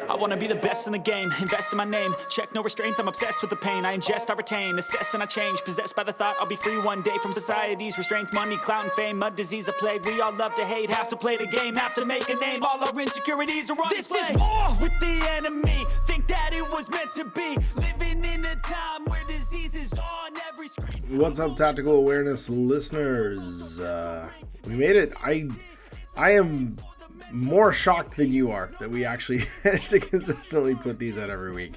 I wanna be the best in the game, invest in my name. Check no restraints, I'm obsessed with the pain. I ingest, I retain, assess and I change. Possessed by the thought I'll be free one day from society's restraints. Money, clout and fame, mud, disease, a plague. We all love to hate, have to play the game, have to make a name. All our insecurities are on display. This is war with the enemy. Think that it was meant to be. Living in a time where disease is on every screen. What's up, Tactical Awareness listeners? We made it. I am more shocked than you are that we actually managed to consistently put these out every week,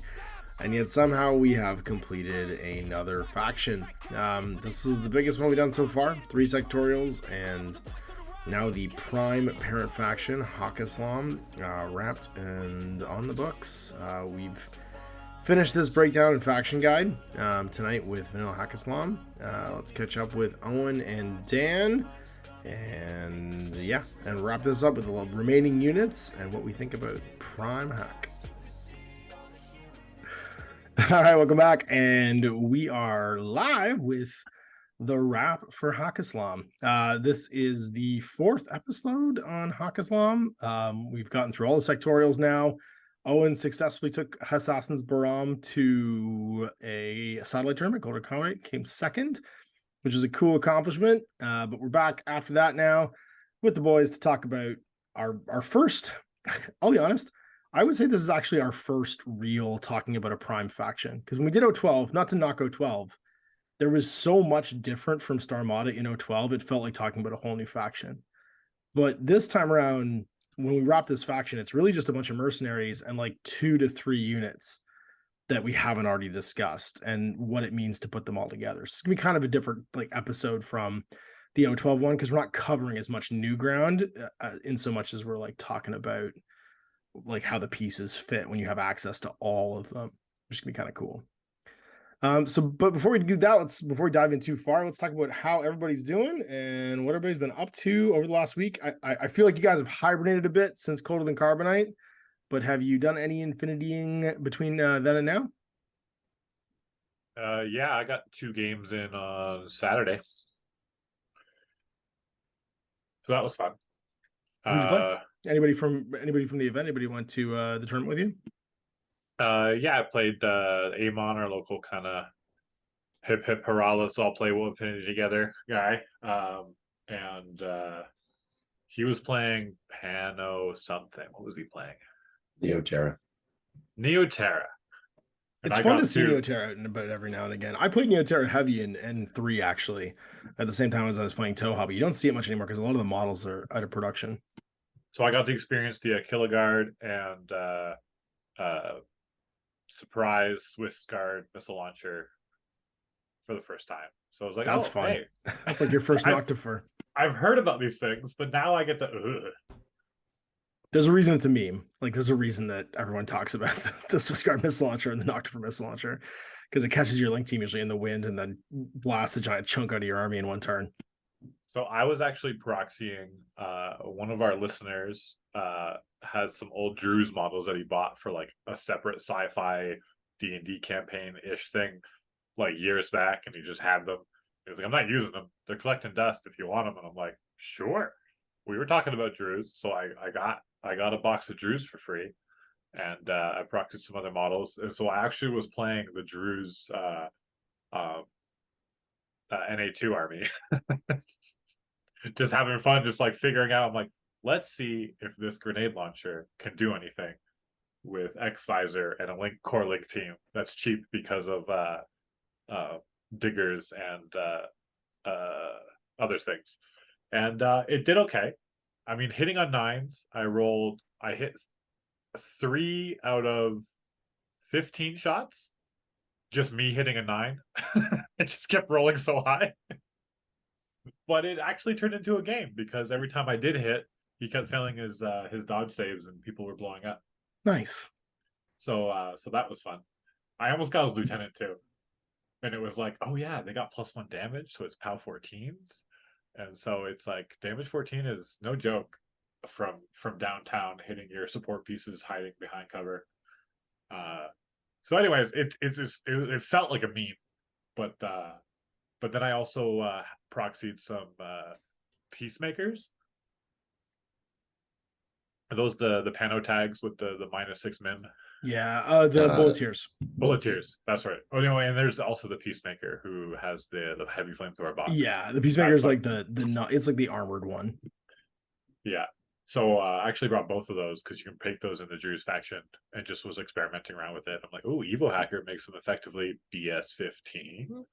and yet somehow we have completed another faction. This is the biggest one we've done so far, 3 sectorials, and now the prime parent faction, Haqqislam, wrapped and on the books. We've finished this breakdown and faction guide tonight with Vanilla Haqqislam. Let's catch up with Owen and Dan. And yeah, and wrap this up with the remaining units and what we think about Prime Hack. All right, welcome back, and we are live with the wrap for Haqqislam. This is the 4th episode on Haqqislam. We've gotten through all the sectorials now. Owen successfully took Assassin's Baram to a satellite tournament called Accommodate, came second, which is a cool accomplishment. But we're back after that now with the boys to talk about our first, I'll be honest, I would say this is actually our first real talking about a prime faction. Because when we did 012, not to knock 012, there was so much different from Starmada in 012, it felt like talking about a whole new faction. But this time around, when we wrap this faction, it's really just a bunch of mercenaries and like 2 to 3 units that we haven't already discussed and what it means to put them all together. So it's gonna be kind of a different episode from the 012 one, because we're not covering as much new ground in so much as we're talking about how the pieces fit when you have access to all of them, which is gonna be kind of cool. But before we do that, before we dive in too far, let's talk about how everybody's doing and what everybody's been up to over the last week. I feel like you guys have hibernated a bit since Colder Than Carbonite. But have you done any infinitying between then and now? Yeah, I got 2 games in on Saturday. So that was fun. Who'd you play? Anybody from the event? Anybody went to the tournament with you? Yeah, I played Amon, our local kind of hip hip hurrah, let's all play Will Infinity together guy. And he was playing Pano something. What was he playing? Neoterra. It's fun to see Neoterra out and about every now and again. I played Neoterra heavy in N3 actually, at the same time as I was playing Toha, but you don't see it much anymore because a lot of the models are out of production. So I got to experience the Kiloguard and surprise Swiss Guard missile launcher for the first time. So I was like, that's fun. Hey. That's like your first Noctifer. I've heard about these things, but now I get to There's a reason it's a meme. There's a reason that everyone talks about the Swiss Guard missile launcher and the Noctifer missile launcher, because it catches your link team usually in the wind and then blasts a giant chunk out of your army in one turn. So I was actually proxying. One of our listeners had some old Druze models that he bought for a separate sci-fi D&D campaign-ish thing years back, and he just had them. He was like, I'm not using them. They're collecting dust if you want them. And I'm like, sure. We were talking about Druze, so I got a box of Druze for free, and I proxied some other models. And so I actually was playing the Druze NA2 army. Just having fun, just figuring out, I'm like, let's see if this grenade launcher can do anything with X-Visor and a core link team that's cheap because of diggers and other things. And it did okay. I mean, hitting on 9s, I hit 3 out of 15 shots. Just me hitting a 9. It just kept rolling so high. But it actually turned into a game, because every time I did hit, he kept failing his dodge saves and people were blowing up. Nice. So that was fun. I almost got his lieutenant too. And it was like, oh yeah, they got +1 damage, so it's POW 14s. And so it's damage 14 is no joke from downtown, hitting your support pieces hiding behind cover. So anyways, it felt like a meme, but then I also proxied some peacemakers, Are those the pano tags with the -6 min? Yeah, the bulleteers. Bulleteers, that's right. Oh no, and there's also the Peacemaker who has the heavy flamethrower bot. Yeah, the Peacemaker is like the it's like the armored one. Yeah. So I actually brought both of those because you can pick those in the Drew's faction, and just was experimenting around with it. I'm like, oh, Evo Hacker makes them effectively BS15.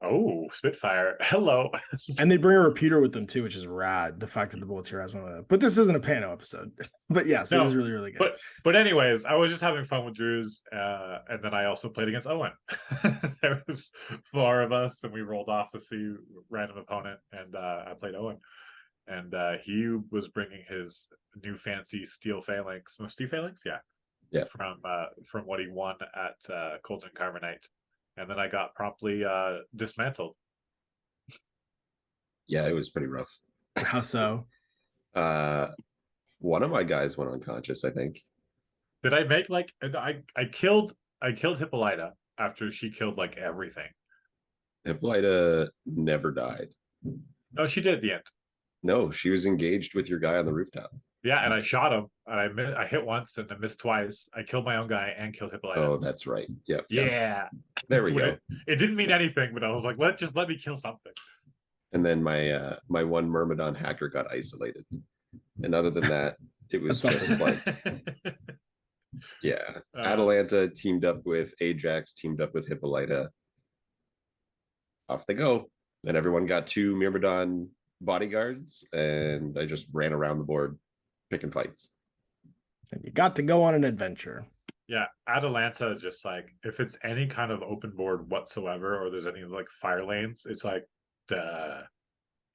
Oh, Spitfire, hello. And they bring a repeater with them too, which is rad. The fact that the Bulleteer has one of them. But this isn't a Pano episode. But yes, No, it is really, really good. But anyways, I was just having fun with Drew's, and then I also played against Owen. There was 4 of us, and we rolled off to see random opponent, and I played Owen. And he was bringing his new fancy steel phalanx. Steel phalanx, yeah, from what he won at Colton Carbonite, and then I got promptly dismantled. Yeah, it was pretty rough. How so? One of my guys went unconscious, I think. Did I make like I killed Hippolyta after she killed like everything? Hippolyta never died. No, she did at the end. No, she was engaged with your guy on the rooftop. Yeah, and I shot him, and I hit once and I missed twice. I killed my own guy and killed Hippolyta. Oh, that's right. Yep. Yeah. There we go. It didn't mean anything, but I was like, let me kill something. And then my my one Myrmidon hacker got isolated. And other than that, it was just like, yeah. Atalanta teamed up with Ajax, teamed up with Hippolyta. Off they go. And everyone got 2 Myrmidon bodyguards, and I just ran around the board picking fights. And you got to go on an adventure. Yeah, Atalanta, just like if it's any kind of open board whatsoever, or there's any like fire lanes, it's like,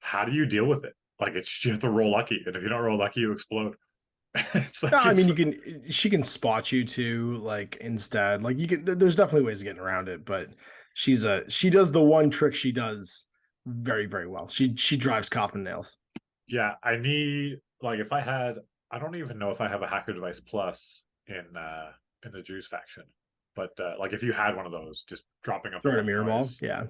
how do you deal with it? Like you have to roll lucky, and if you don't roll lucky, you explode. It's like, no, I mean, she can spot you too, like instead. Like you can, there's definitely ways of getting around it, but she does the one trick she does very, very well. She drives coffin nails. Yeah, I need, like, if I had, I don't even know if I have a hacker device plus in the Jews faction, but like if you had one of those, just dropping a throw a mirror ball. Yeah.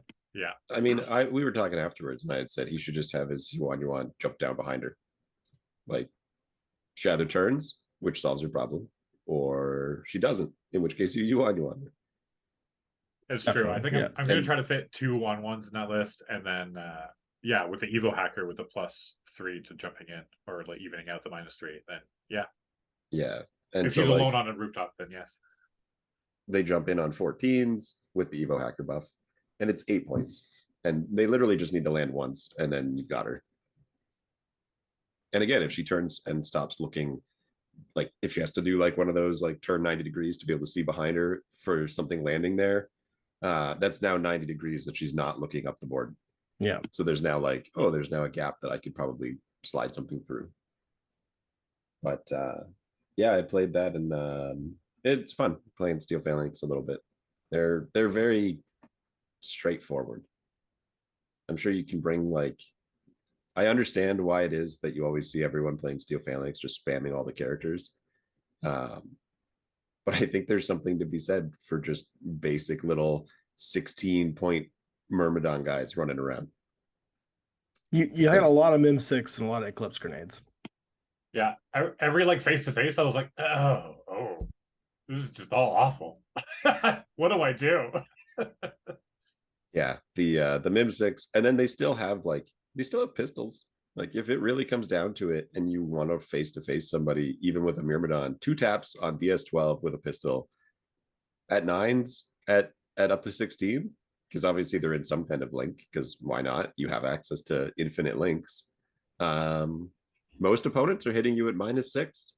I mean, we were talking afterwards, and I had said he should just have his Yuan jump down behind her, like she either turns, which solves her problem, or she doesn't, in which case you Yuan. It's true. I think I'm going to try to fit 2 1/1s in that list, and then with the Evo hacker with the +3 to jumping in, or like evening out the -3, then yeah. And if he's alone on a rooftop, then yes, they jump in on 14s with the Evo hacker buff, and it's 8 points, and they literally just need to land once, and then you've got her. And again, if she turns and stops looking, like if she has to do like one of those like turn 90 degrees to be able to see behind her for something landing there, that's now 90 degrees that she's not looking up the board. Yeah. So there's now like, oh, there's now a gap that I could probably slide something through. But yeah, I played that, and it's fun playing Steel Phalanx a little bit. They're very straightforward. I'm sure you can bring like, I understand why it is that you always see everyone playing Steel Phalanx just spamming all the characters. But I think there's something to be said for just basic little 16-point Myrmidon guys running around. You had a lot of Mim6 and a lot of Eclipse grenades. Yeah, every like face to face, I was like, oh, this is just all awful. What do I do? Yeah, the Mim6, and then they still have pistols. Like if it really comes down to it, and you want to face somebody, even with a Myrmidon, 2 taps on BS12 with a pistol at 9s at up to 16, because obviously they're in some kind of link. Because why not? You have access to infinite links. Most opponents are hitting you at -6.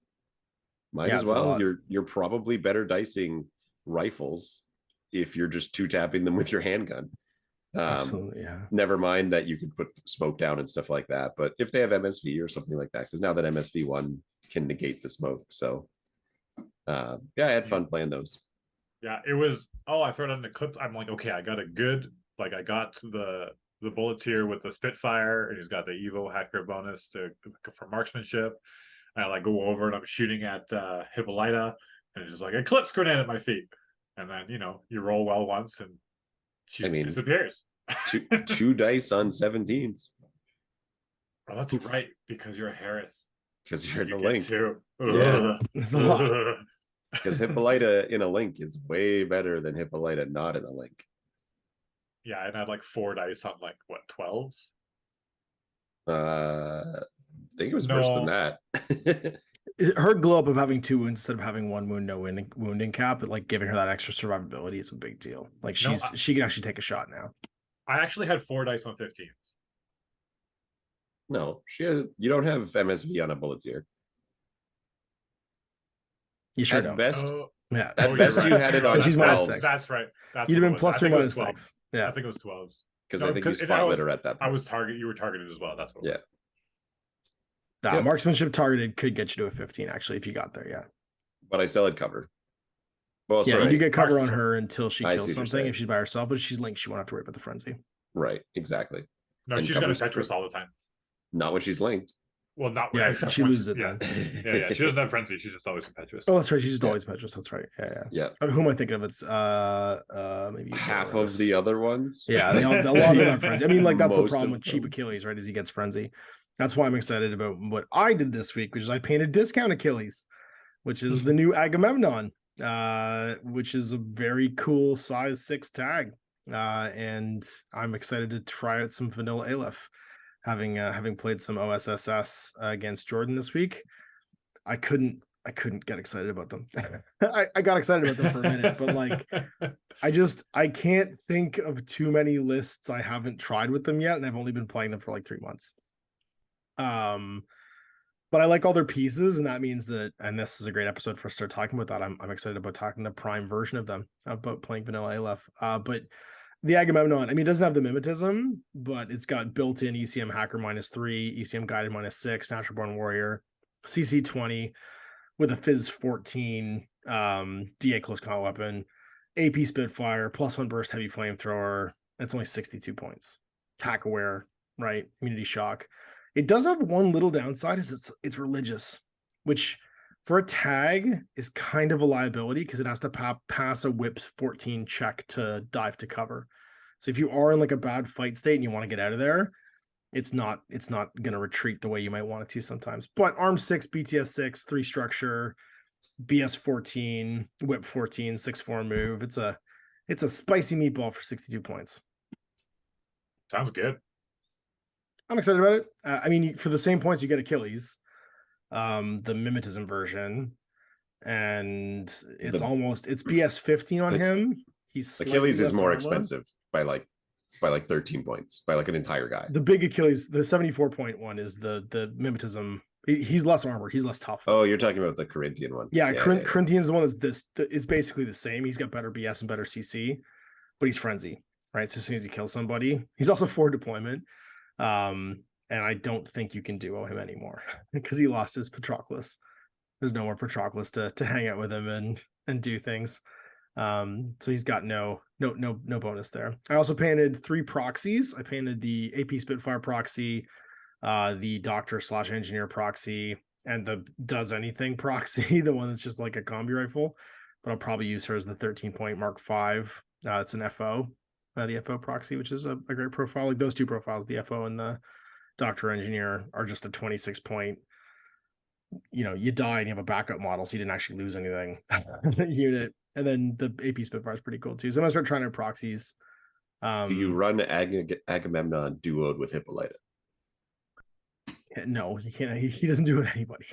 Might as well. You're probably better dicing rifles if you're just 2-tapping them with your handgun. Absolutely, yeah. Never mind that you could put smoke down and stuff like that. But if they have MSV or something like that, because now that MSV1 can negate the smoke. So yeah, I had fun playing those. Yeah, it was, I throw it on the clip. I'm like, okay, I got a good, like I got the Bulleteer with the Spitfire, and he's got the Evo hacker bonus for marksmanship. And I like go over and I'm shooting at Hippolyta, and it's just like Eclipse grenade at my feet. And then, you roll well once and she disappears. two dice on 17s. Oh, that's right, because you're a Harris. Because you're in You the get link. two. Yeah, it's a lot. Because Hippolyta in a link is way better than Hippolyta not in a link. Yeah, and I had like 4 dice on like what 12s. I think it was worse than No. that. Her glow up of having 2 wounds instead of having 1 wound, no wounding cap, but like giving her that extra survivability is a big deal. Like No, she can actually take a shot now. I actually had 4 dice on 15s. No, you don't have MSV on a bullet tier. You sure At don't. best, Yeah. at best you had it on She's minus 6. That's right. That's You'd what have it been was. plus I or think it was minus 12. 6. Yeah. I think it was 12s. Because No, I think you and spot litter at that point. You were targeted as well. That's what it Yeah. was. Nah, marksmanship targeted could get you to a 15 actually if you got there. Yeah. But I still had cover. Well, Yeah, sorry. you do get cover on Marksmanship. her until she I see kills what you're something. saying. If she's by herself, but if she's linked, she won't have to worry about the frenzy. Right, exactly. No, And she's going to covers Tetris all the time. Not when she's linked. Well, not Yeah, except she when- loses it yeah. then. Yeah. She doesn't have frenzy. She's just always impetuous. Oh, that's right. She's just Yeah. always Petrus. That's right. Yeah. Yeah. Who am I thinking of? It's maybe Half Boros. of the other ones. Yeah, a lot of them have frenzy. I mean, like that's the Most problem of with cheap them. Achilles, right? Is he gets frenzy. That's why I'm excited about what I did this week, which is I painted discount Achilles, which is the new Agamemnon, which is a very cool size 6 tag. And I'm excited to try out some vanilla Aleph. Having played some OSSS against Jordan this week, I couldn't get excited about them. I got excited about them for a minute, but like I can't think of too many lists I haven't tried with them yet, and I've only been playing them for like 3 months. But I like all their pieces, and that means that, and this is a great episode for us to start talking about that. I'm excited about talking the prime version of them, about playing vanilla Aleph. But the Agamemnon, I mean, it doesn't have the mimetism, but it's got built-in ECM hacker -3, ECM guided -6, natural born warrior, CC 20 with a Fizz 14, DA close combat weapon, AP Spitfire, +1 burst heavy flamethrower. It's only 62 points. Hack aware, right? Immunity shock. It does have one little downside, is it's religious, which for a tag is kind of a liability because it has to pass a whip 14 check to dive to cover. So if you are in like a bad fight state and you want to get out of there, it's not going to retreat the way you might want it to sometimes. But arm 6, BTS 6, 3 structure, BS 14, whip 14, 6-4 move. It's a spicy meatball for 62 points. Sounds good. I'm excited about it. I mean, for the same points you get Achilles, the mimetism version, and it's BS 15 on him. He's Achilles is more expensive by like 13 points, by like an entire guy. The big Achilles, the 74-point one, is the mimetism. He's less armor. He's less tough. Oh, you're talking about the Corinthian one. Yeah, Corinthian's the one is basically the same. He's got better BS and better CC, but he's frenzy, right? So as soon as he kills somebody, he's also forward deployment. And I don't think you can duo him anymore because he lost his Patroclus. There's no more Patroclus to hang out with him and do things. So he's got no bonus there. I also painted 3 proxies. I painted the AP Spitfire proxy, the Doctor/Engineer proxy, and the Does Anything proxy, the one that's just like a combi rifle. But I'll probably use her as the 13-point Mark V. It's an FO, the FO proxy, which is a great profile. Like those 2 profiles, the FO and the Doctor/Engineer, are just a 26-point. You die and you have a backup model, so you didn't actually lose anything unit. And then the AP Spitfire is pretty cool too. So I'm gonna start trying out proxies. Do you run Agamemnon duoed with Hippolyta? No, you can't. He doesn't do it with anybody.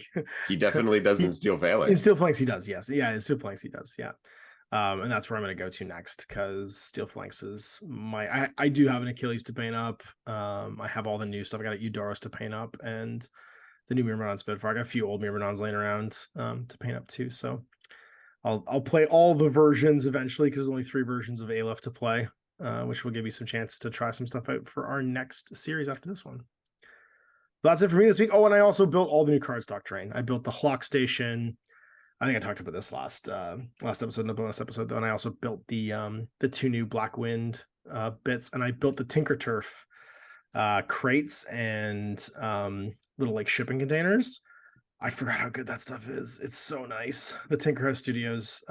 He definitely doesn't steal phalanx. In Steel Phalanx, he does. Yes, yeah. In Steel Phalanx, he does. Yeah. And that's where I'm going to go to next because Steel Phalanx is I do have an Achilles to paint up. I have all the new stuff. I got a Eudoros to paint up and the new Myrmidon Spitfire. I got a few old Myrmidons laying around to paint up too. So I'll play all the versions eventually because there's only 3 versions of Aleph to play, which will give you some chance to try some stuff out for our next series after this one. But that's it for me this week. Oh, and I also built all the new cardstock terrain. I built the Hlock Station. I think I talked about this last episode, in the bonus episode, though. And I also built the 2 new Black Wind bits, and I built the Tinker Turf crates and little like shipping containers. I forgot how good that stuff is. It's so nice. The Tinkerhouse Studios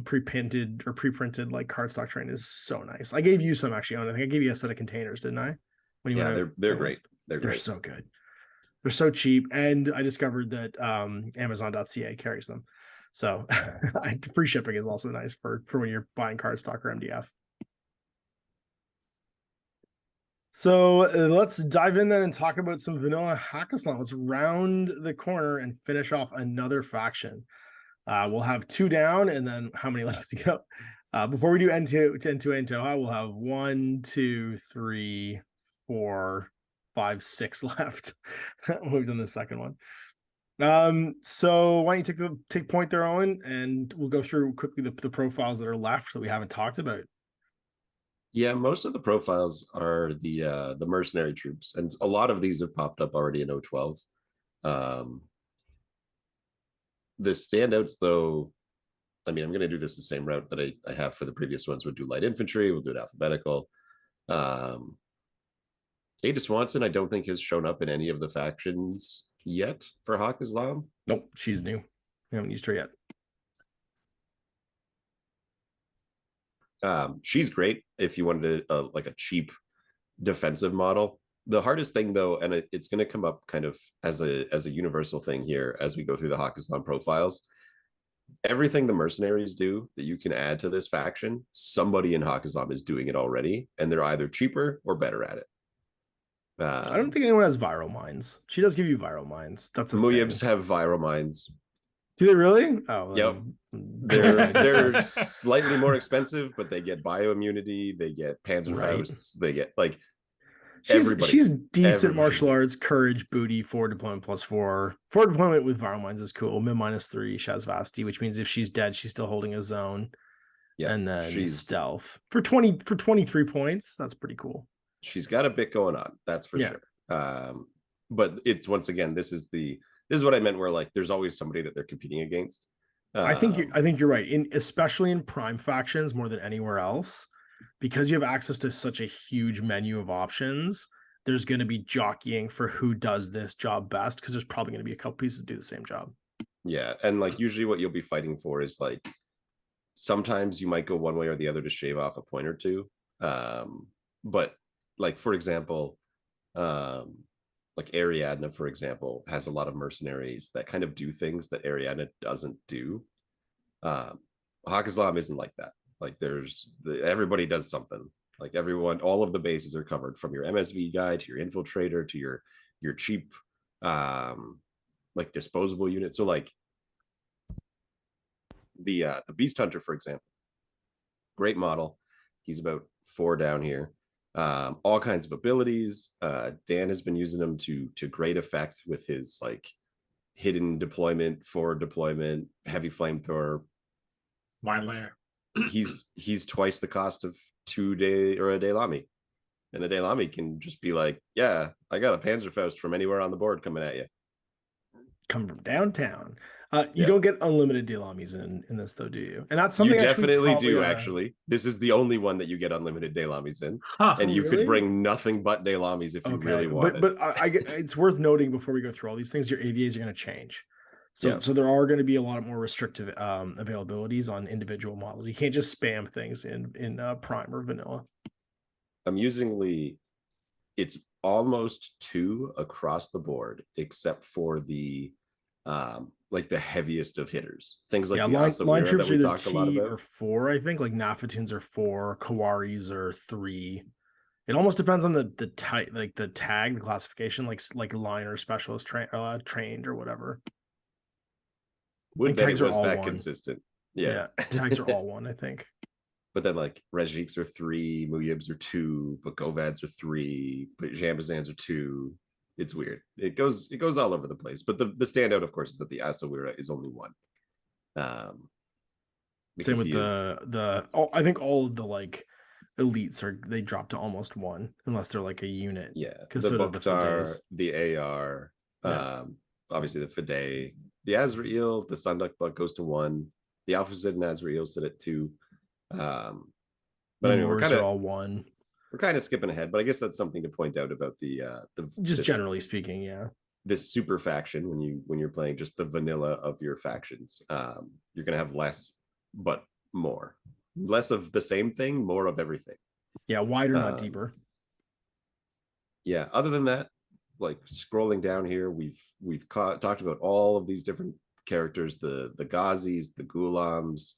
pre-printed like cardstock terrain is so nice. I gave you some actually. I think I gave you a set of containers, didn't I? When you they're great. They're They're great. so good. They're so cheap, and I discovered that Amazon.ca carries them. So free shipping is also nice for when you're buying cardstock or MDF. So let's dive in then and talk about some vanilla Haqqislam. Let's round the corner and finish off another faction. We'll have 2 down, and then how many left to go? Before we do end to Toha, we'll have 1, 2, 3, 4, 5, 6 left. We've done the second one. So why don't you take point there, Owen, and we'll go through quickly the profiles that are left that we haven't talked about. Yeah, most of the profiles are the mercenary troops, and a lot of these have popped up already in 012. The standouts, though, I mean, I'm going to do this the same route that I have for the previous ones. We'll do light infantry, we'll do it alphabetical. Ada Swanson, I don't think has shown up in any of the factions yet for Haqqislam. Nope, she's new. We haven't used her yet. She's great if you wanted like a cheap defensive model. The hardest thing, though, and it's going to come up kind of as a universal thing here as we go through the Haqqislam profiles. Everything the mercenaries do that you can add to this faction, somebody in Haqqislam is doing it already, and they're either cheaper or better at it. I don't think anyone has viral mines. She does give you viral mines. That's a Muyibs thing. have viral mines. Do they really? Oh, yep. They're slightly more expensive, but they get bioimmunity. They get Panzerfausts. They get like she's decent martial arts, courage, booty, forward deployment +4. Forward deployment with viral mines is cool. Mid -3, Shazvasti, which means if she's dead, she's still holding a zone. Yeah, and then she's stealth for 23 points. That's pretty cool. She's got a bit going on, that's for sure. But it's, once again, this is what I meant, where like there's always somebody that they're competing against. I think you're right, especially in prime factions more than anywhere else, because you have access to such a huge menu of options. There's going to be jockeying for who does this job best, because there's probably going to be a couple pieces to do the same job. Yeah, and like usually what you'll be fighting for is like sometimes you might go one way or the other to shave off a point or two. But like, for example, like Ariadna, for example, has a lot of mercenaries that kind of do things that Ariadna doesn't do. Haqqislam isn't like that. Like everybody does something. Like all of the bases are covered, from your MSV guy to your infiltrator to your cheap like disposable unit. So like the Beast Hunter, for example, great model. He's about 4 down here. All kinds of abilities. Dan has been using them to great effect with his like hidden deployment, forward deployment, heavy flamethrower. Mine layer. He's twice the cost of a Daylami. And a Daylami can just be like, yeah, I got a Panzerfaust from anywhere on the board coming at you. Come from downtown. You don't get unlimited Daylamis in this, though, do you? And that's something you definitely do. Actually, this is the only one that you get unlimited Daylamis in, and you could bring nothing but Daylamis if you really wanted. But it's worth noting before we go through all these things, your AVAs are going to change. So there are going to be a lot more restrictive availabilities on individual models. You can't just spam things in Prime or Vanilla. Amusingly, it's almost 2 across the board, except for the like the heaviest of hitters. Things like the line troops that we are talked a lot about. Or 4, I think. Like Nafatuns are 4, Kawaris are 3. It almost depends on the type, like the tag, the classification, like line or specialist trained or whatever. Tags are all that consistent. Yeah. Tags are all 1, I think. But then like Regiks are 3, Muyibs are 2, but Govads are 3, but Jambazans are 2. It's weird. It goes all over the place. But the standout, of course, is that the Asawira is only 1. Same with I think all of the like elites they drop to almost 1 unless they're like a unit. Yeah, because the Mukhtar, the AR, obviously the Fidei, the Azrael, the Sunduck Buck goes to 1. The Alpha Zid and Azrael sit at 2. But anyway, we're kind of all 1. We're kind of skipping ahead, but I guess that's something to point out about the generally speaking, this super faction. When you're playing just the vanilla of your factions, you're gonna have less, but more. Less of the same thing, more of everything. Yeah, wider, not deeper. Yeah. Other than that, like scrolling down here, we've talked about all of these different characters, the Ghazis, the Ghulams,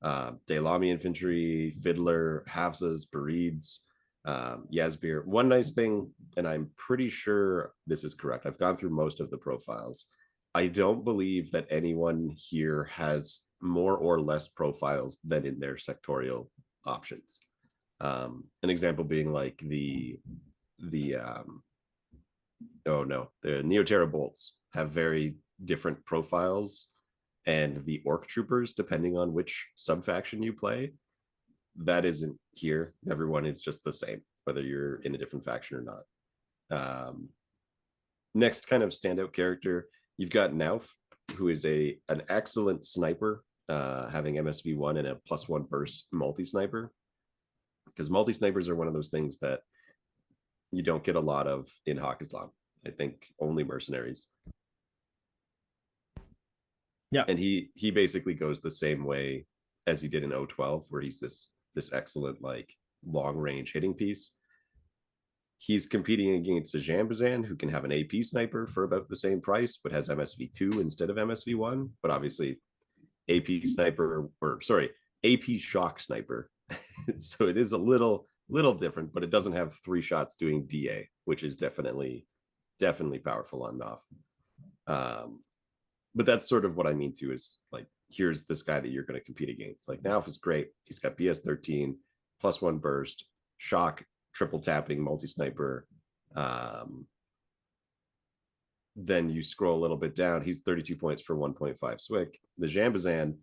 Daylami infantry, Fiddler, Hafsas, Barids, Yazbir. One nice thing, and I'm pretty sure this is correct, I've gone through most of the profiles. I don't believe that anyone here has more or less profiles than in their sectorial options. An example being like the Neoterra bolts have very different profiles, and the orc troopers, depending on which subfaction you play, that isn't here. Everyone is just the same, whether you're in a different faction or not. Next kind of standout character, you've got Nauf, who is an excellent sniper, having MSV1 and a +1 burst multi-sniper, because multi-snipers are one of those things that you don't get a lot of in Haqqislam. I think only mercenaries. Yeah. And he basically goes the same way as he did in 012, where he's this excellent like long range hitting piece. He's competing against a Jambazan who can have an AP sniper for about the same price, but has MSV2 instead of MSV1. But obviously, AP shock sniper. So it is a little different, but it doesn't have 3 shots doing DA, which is definitely powerful on Nauf. But that's sort of what I mean too, is like, here's this guy that you're going to compete against. Like Nauf is great. He's got BS13, +1 burst, shock, triple tapping, multi-sniper. Then you scroll a little bit down. He's 32 points for 1.5 Swick. The Jambazan,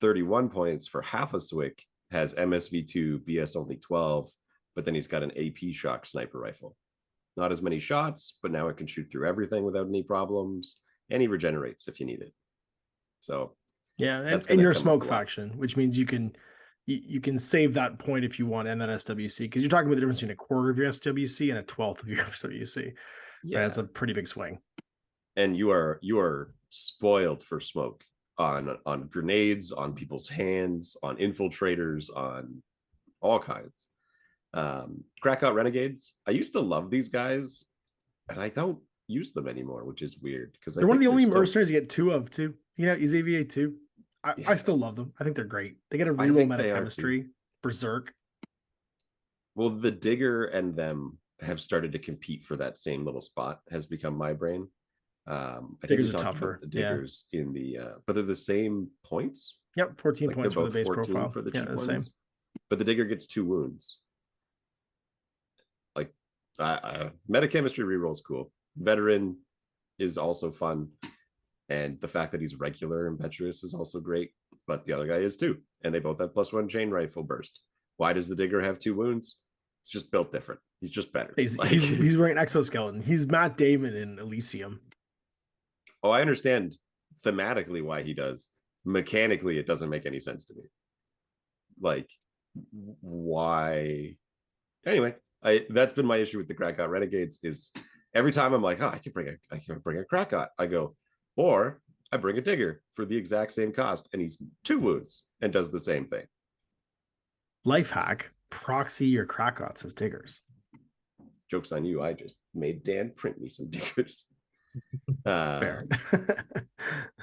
31 points for half a Swick, has MSV2, BS only 12, but then he's got an AP shock sniper rifle. Not as many shots, but now it can shoot through everything without any problems, and he regenerates if you need it. So yeah, and you're a smoke faction, which means you can save that point if you want and that SWC, because you're talking about the difference between a quarter of your SWC and a 1/12 of your SWC. Yeah, right? It's a pretty big swing. And you are spoiled for smoke on grenades, on people's hands, on infiltrators, on all kinds. Crackout Renegades, I used to love these guys, and I don't use them anymore, which is weird, because they're one of the only mercenaries you get 2 of too. You know, EZVA 2. I still love them. I think they're great. They get a real meta chemistry. Berserk. Well, the Digger and them have started to compete for that same little spot, has become my brain. I Diggers think are tougher. The Diggers in the but they're the same points. Yep, 14 points for the base profile. For the cheap ones. Same. But the Digger gets 2 wounds. Like meta chemistry reroll is cool. Veteran is also fun. And the fact that he's regular impetuous is also great, but the other guy is too, and they both have +1 chain rifle burst. Why does the Digger have 2 wounds? It's just built different. He's just better. He's wearing exoskeleton. He's Matt Damon in Elysium. Oh, I understand thematically why he does. Mechanically, it doesn't make any sense to me. Like, why? Anyway, that's been my issue with the Crackout Renegades. Is every time I'm like, oh, I can bring a Crackout. I go, or I bring a Digger for the exact same cost, and he's 2 wounds and does the same thing. Life hack: proxy your Krakouts as Diggers. Joke's on you. I just made Dan print me some Diggers. Fair.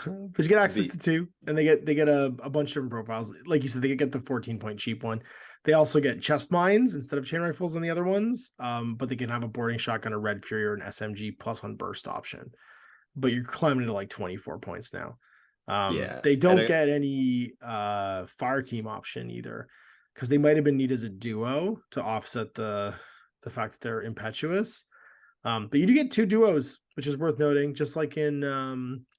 But you get access to 2, and they get a bunch of different profiles. Like you said, they get the 14-point cheap one. They also get chest mines instead of chain rifles on the other ones, but they can have a boarding shotgun, a red fury, or an SMG +1 burst option. But you're climbing to like 24 points now. They don't get any fire team option either, because they might have been needed as a duo to offset the fact that they're impetuous. But you do get 2 duos, which is worth noting, just like in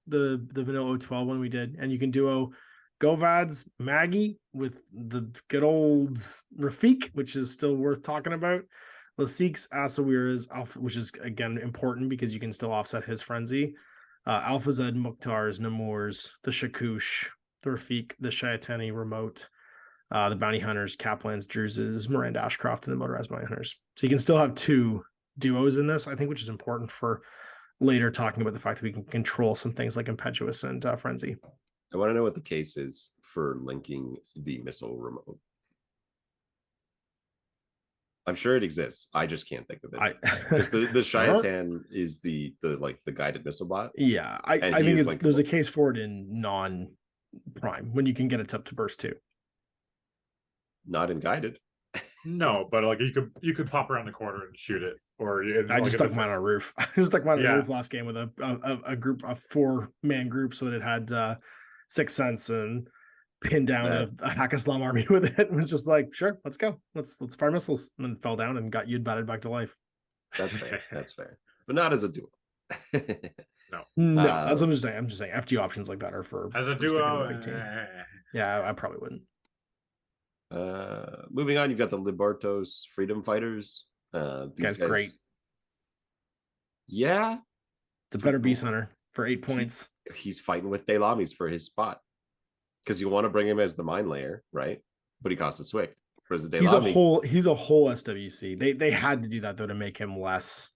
the vanilla 012 one we did. And you can duo Govad's Maggie with the good old Rafik, which is still worth talking about. Lasik's Asawira's Alpha, which is again important because you can still offset his frenzy. Alpha Zed, Mukhtar's, Namor's, the Shakush, the Rafik, the Shayatani remote, the Bounty Hunters, Kaplan's, Drew's, Miranda Ashcroft, and the Motorized Bounty Hunters. So you can still have 2 duos in this, I think, which is important for later talking about the fact that we can control some things like Impetuous and Frenzy. I want to know what the case is for linking the missile remote. I'm sure it exists. I just can't think of it. I Because the Shiatan is the guided missile bot. Yeah, I think there's a case for it in non-prime when you can get it up to burst 2. Not in guided. No, but like you could pop around the corner and shoot it, or I just stuck mine on a roof. I just stuck mine on a roof last game with a group, a 4-man group, so that it had 6 cents and pinned down a Haqqislam army with it. It was just like, sure, let's go, let's fire missiles, and then fell down and got Yud batted back to life. That's fair. That's fair, but not as a duo. No, that's what I'm just saying. I'm just saying FG options like that are for as a duo. Big team. Yeah, I probably wouldn't. Moving on, you've got the Libertos Freedom Fighters. These guys great. Yeah, it's a better beast hunter for 8 points. He's fighting with Delamis for his spot because you want to bring him as the mine layer, right? But he costs a Swick. He's a whole SWC. They had to do that though to make him less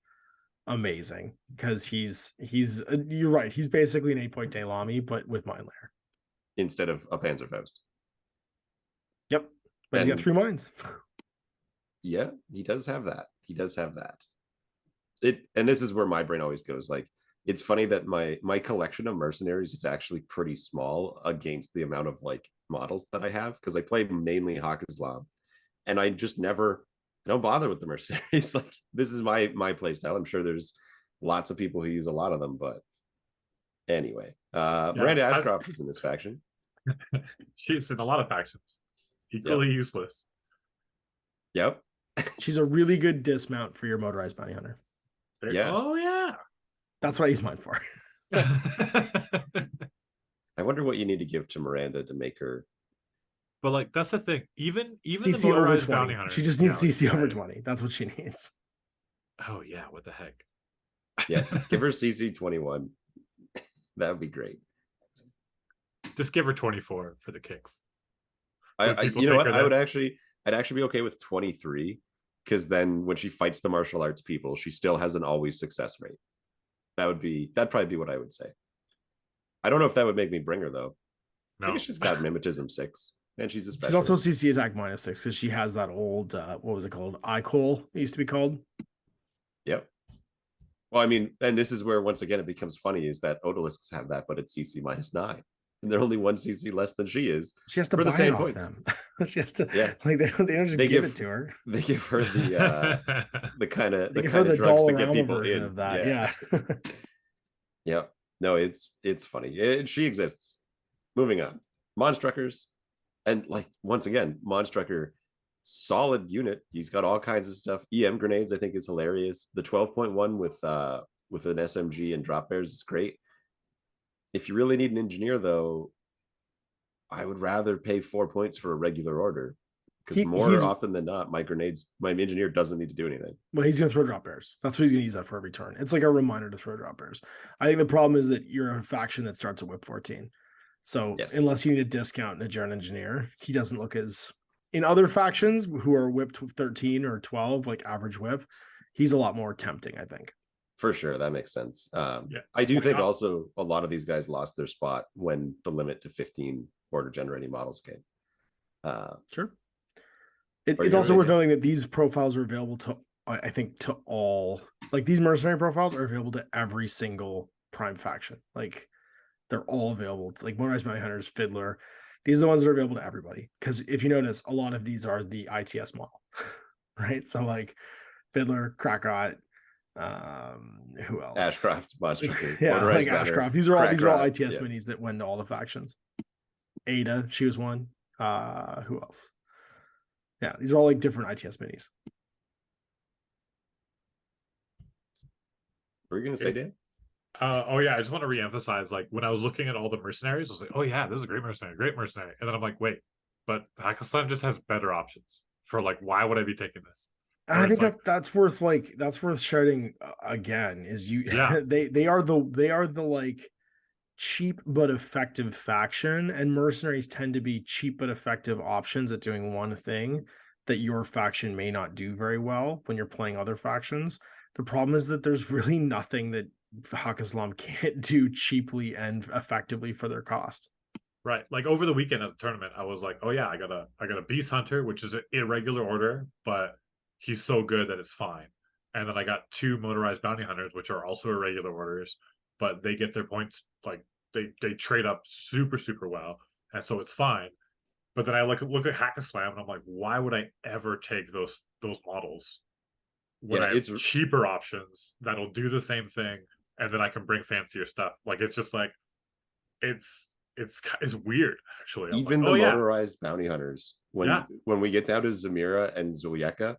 amazing, because he's you're right. He's basically an 8-point Delami, but with mine layer instead of a Panzerfaust. Yep, but he's got 3 mines. Yeah, he does have that. He does have that. And this is where my brain always goes. Like, it's funny that my collection of mercenaries is actually pretty small against the amount of like models that I have, because I play mainly Haqqislam, and I just I don't bother with the mercenaries. Like, this is my play style. I'm sure there's lots of people who use a lot of them, but anyway, Miranda Ashcroft is in this faction. She's in a lot of factions. Equally useless. Yep. She's a really good dismount for your motorized bounty hunter. Yeah. Oh yeah. That's what I use mine for. I wonder what you need to give to Miranda to make her. But like, that's the thing. Even CC the motorized over 20. bounty hunter. She just needs CC over 20. That's what she needs. Oh yeah, what the heck? Yes, give her CC 21. That would be great. Just give her 24 for the kicks. You know what? I'd actually be okay with 23, because then when she fights the martial arts people, she still has an always success rate. That'd probably be what I would say. I don't know if that would make me bring her though. No. I think she's got mimetism 6, and she's a specialist. She's also CC attack -6 because she has that old what was it called? Icol, it used to be called. Yep. Well, I mean, and this is where once again it becomes funny, is that Odalisks have that, but it's CC -9. And they're only 1 CC less than she is. She has to buy the same points. Them. She has to, like they don't just give it to her. They give her the kind of drugs to get people in of that. Yeah. Yeah. No, it's funny. She exists. Moving on. Monstruckers, and like once again, Monstrucker, solid unit. He's got all kinds of stuff. EM grenades, I think, is hilarious. The 12.1 with an SMG and drop bears is great. If you really need an engineer, though, I would rather pay 4 points for a regular order, because more often than not, my engineer doesn't need to do anything. Well, he's going to throw drop bears. That's what he's going to use that for every turn. It's like a reminder to throw drop bears. I think the problem is that you're a faction that starts at whip 14. So unless you need a discount in a Jaren engineer, he doesn't look as... In other factions who are whipped 13 or 12, like average whip, he's a lot more tempting, I think. For sure, that makes sense. I do think also a lot of these guys lost their spot when the limit to 15 order generating models came. Sure. It's also worth noting that these profiles are available to, I think, to all. Like, these mercenary profiles are available to every single prime faction. Like, they're all available to, like, motorized bounty hunters, fiddler. These are the ones that are available to everybody. Because if you notice, a lot of these are the ITS model, right? So like fiddler, Krakot. Who else? Ashcroft, Monster. Yeah, like Ashcroft. These are all ITS minis that went to all the factions. Ada, she was one. Who else? Yeah, these are all like different ITS minis. What were you gonna say, Dan? Oh yeah, I just want to reemphasize, like, when I was looking at all the mercenaries, I was like, oh yeah, this is a great mercenary. And then I'm like, wait, but Haqqislam just has better options for, like, why would I be taking this? And I think that's worth shouting again. Is they are the like cheap but effective faction, and mercenaries tend to be cheap but effective options at doing one thing that your faction may not do very well when you're playing other factions. The problem is that there's really nothing that Haqqislam can't do cheaply and effectively for their cost. Right. Like over the weekend at the tournament, I was like, oh yeah, I got a Beast Hunter, which is an irregular order, but he's so good that it's fine. And then I got 2 motorized bounty hunters, which are also irregular orders, but they get their points, like they trade up super, super well. And so it's fine. But then I look at Haqqislam and I'm like, why would I ever take those models when I have cheaper options that'll do the same thing, and then I can bring fancier stuff? Like, it's just like it's weird, actually. I'm Even like, the motorized bounty hunters, when we get down to Zamira and Zoyeka,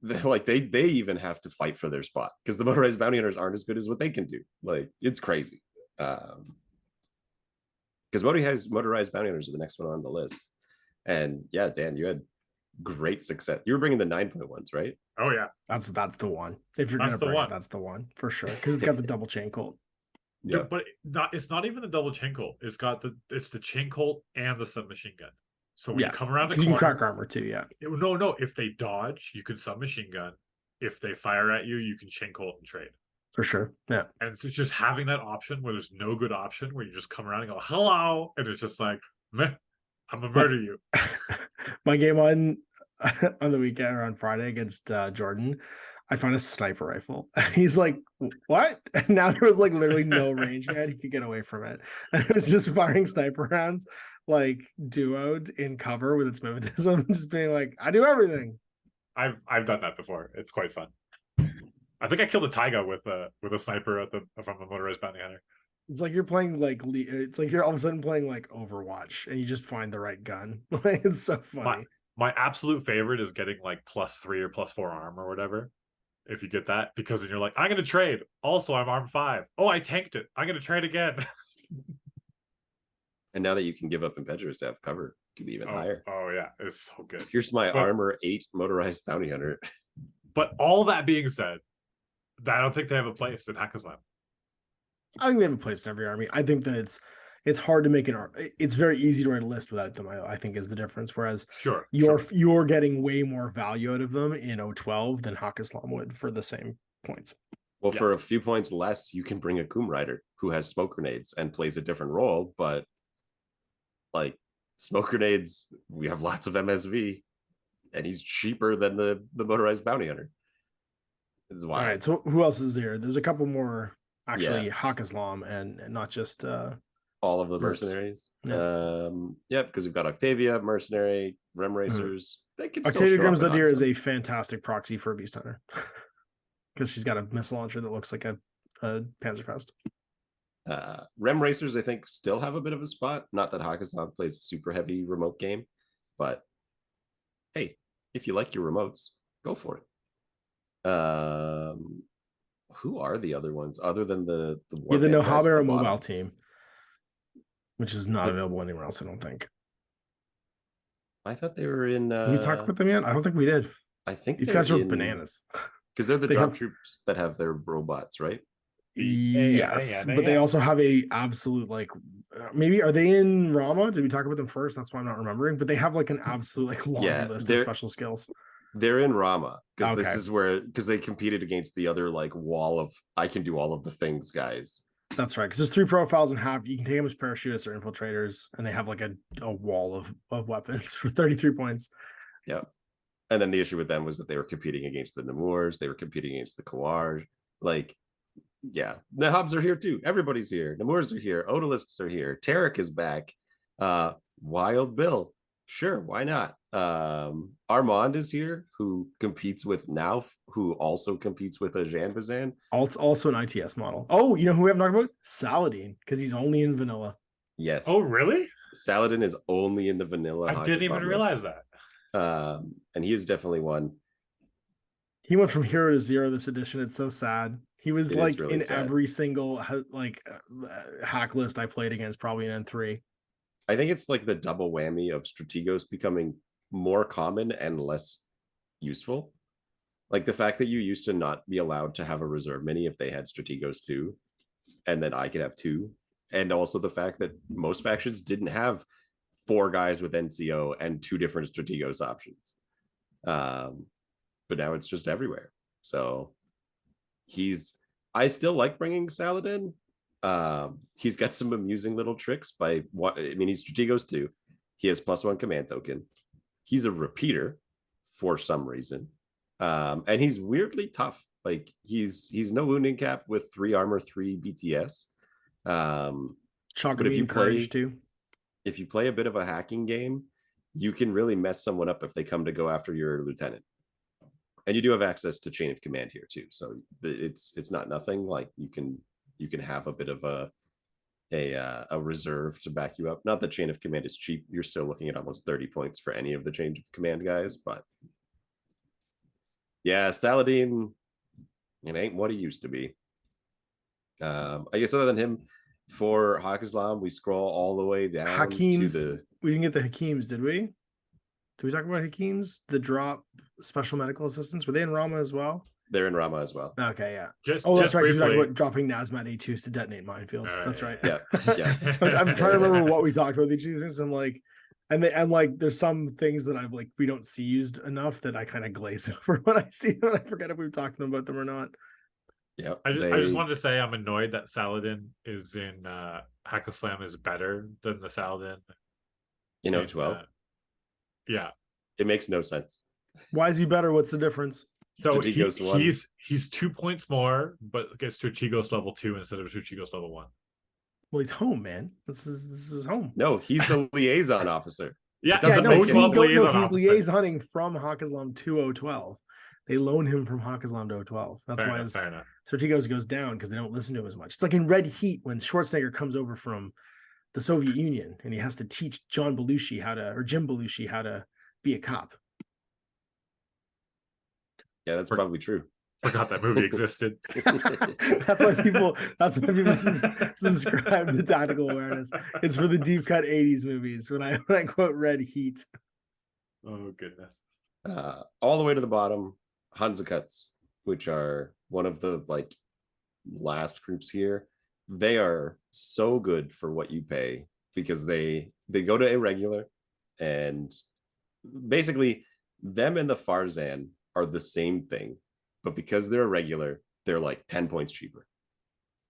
they even have to fight for their spot because the motorized bounty hunters aren't as good as what they can do. Like, it's crazy. Because motorized bounty hunters are the next one on the list. And yeah, Dan, you had great success. You were bringing the 9.1s, right? Oh yeah, that's the one. If you're gonna bring it, that's the one for sure, because it's got the double chain colt. Yeah, but it's not even the double chain colt. It's the chain colt and the submachine gun. So when you come around the corner, you can crack armor too. Yeah. No. If they dodge, you can submachine gun. If they fire at you, you can chain colt and trade. For sure. Yeah. And so just having that option where there's no good option, where you just come around and go, hello, and it's just like, meh, I'm gonna murder you. My game on the weekend or on Friday against Jordan, I found a sniper rifle. He's like, what? And now there was like literally no range man. He could get away from it. And it was just firing sniper rounds, like duoed in cover with its mimetism, just being like, I do everything. I've done that before. It's quite fun. I think I killed a taiga with a sniper from the motorized bounty hunter. It's like you're playing it's like you're all of a sudden playing like Overwatch, and you just find the right gun. Like, it's so funny. My absolute favorite is getting like +3 or +4 arm or whatever. If you get that, because then you're like, I'm gonna trade. Also, I'm arm 5. Oh, I tanked it. I'm gonna trade again. And now that you can give up impetuous to have cover, it could be even higher. Oh yeah, it's so good. Here's my armor 8 motorized bounty hunter. But all that being said, I don't think they have a place in Haqqislam. I think they have a place in every army. I think that it's hard to make it's very easy to write a list without them, I think, is the difference. Whereas you're getting way more value out of them in 012 than Haqqislam would for the same points. Well, for a few points less, you can bring a Coom Rider who has smoke grenades and plays a different role, but like smoke grenades, we have lots of MSV, and he's cheaper than the motorized bounty hunter. All right, so who else is there? There's a couple more actually, Haqqislam and not just all of the mercenaries. Because we've got Octavia, mercenary, Rem Racers. They can Octavia Grimsadier is a fantastic proxy for a Beast Hunter because she's got a missile launcher that looks like a Panzerfaust. Rem Racers, I think, still have a bit of a spot. Not that Haqqislam plays a super heavy remote game, but hey, if you like your remotes, go for it. Who are the other ones other than the Nohabara mobile team, which is not available anywhere else, I don't think. I thought they were in did we talk about them yet? I don't think we did. I think these guys are bananas because they're the drop troops that have their robots, right? Yes, but they also have a absolute maybe are they in Rama? Did we talk about them first? That's why I'm not remembering, but they have like an absolute laundry list of special skills. They're in Rama because this is because they competed against the other wall of I can do all of the things guys. That's right, because there's 3 profiles and you can take them as parachutists or infiltrators, and they have like a wall of weapons for 33 points. Yeah, and then the issue with them was that they were competing against the Nemours, they were competing against the Kawaj. The Hubs are here too. Everybody's here. Nemours are here. Odalisks are here. Tarek is back. Wild Bill. Sure, why not? Armand is here, who competes with Nauf, who also competes with a Jean Bazan. Also an ITS model. Oh, you know who we haven't talked about? Saladin, because he's only in vanilla. Yes. Oh, really? Saladin is only in the vanilla. I didn't even realize that. And he is definitely one. He went from hero to zero this edition. It's so sad. He was really in sad. Every single hack list I played against, probably in N3. I think it's like the double whammy of Strategos becoming more common and less useful. Like the fact that you used to not be allowed to have a reserve mini if they had Strategos too, and then I could have 2. And also the fact that most factions didn't have 4 guys with NCO and 2 different Strategos options. But now it's just everywhere. So I still like bringing Saladin. He's got some amusing little tricks he's Strategos too. He has +1 command token. He's a repeater, for some reason. And he's weirdly tough. Like he's no wounding cap with 3 armor, 3 BTS. Shock But if you courage play, too. if you play a bit of a hacking game, you can really mess someone up if they come to go after your lieutenant. And you do have access to chain of command here too, so it's not nothing. Like you can have a bit of a reserve to back you up. Not that chain of command is cheap. You're still looking at almost 30 points for any of the chain of command guys, but yeah, Saladin, it ain't what he used to be. I guess other than him, for Haqqislam, we scroll all the way down Hakeem's. to the. We didn't get the Hakeems, did we? Did we talk about Hakeems? The drop special medical assistants, were they in Rama as well? They're in Rama as well. Okay, yeah. Just, Oh, that's just right. We talked briefly. about dropping Nazmat A2s to detonate minefields. That's right. Yeah, yeah. I'm trying to remember what we talked about each of these things. I'm like, and like, there's some things that I've like we don't see used enough that I kind of glaze over when I see them. And I forget if we've talked about them or not. Yeah, I just wanted to say I'm annoyed that Saladin is in Haqqislam is better than the Saladin in in, 012. Yeah. It makes no sense. Why is he better? What's the difference? So Strategos 1. he's 2 points more, but gets Strategos level 2 instead of Strategos level 1. Well, he's home, man. This is home. No, he's the liaison officer. Yeah, doesn't no, make he's, any sense. he's liaisoning from Haqqislam to 012. They loan him from Haqqislam to 012. That's Fair why enough, his fair enough. Strategos goes down because they don't listen to him as much. It's like in Red Heat when Schwarzenegger comes over from the Soviet Union and he has to teach Jim Belushi how to be a cop. Yeah, that's probably true. Forgot that movie existed. That's why people subscribe to Tactical Awareness. It's for the deep cut 80s movies when I quote Red Heat. Oh goodness. All the way to the bottom, Hansakuts, which are one of the like last groups here. They are so good for what you pay because they go to irregular, and basically them and the Farzan are the same thing, but because they're irregular, they're like 10 points cheaper.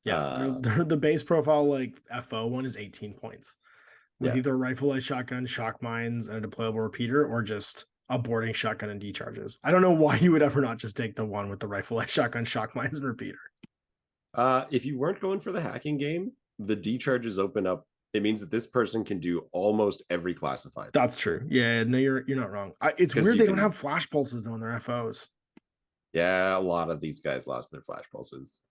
Yeah, they're the base profile like FO one is 18 points with either rifle-less shotgun, shock mines, and a deployable repeater, or just a boarding shotgun and decharges. I don't know why you would ever not just take the one with the rifle-less shotgun, shock mines, and repeater. If you weren't going for the hacking game, the decharges open up. It means that this person can do almost every classified. That's true. Yeah, no, you're not wrong. It's weird they don't have flash pulses though in their FOs. Yeah, a lot of these guys lost their flash pulses.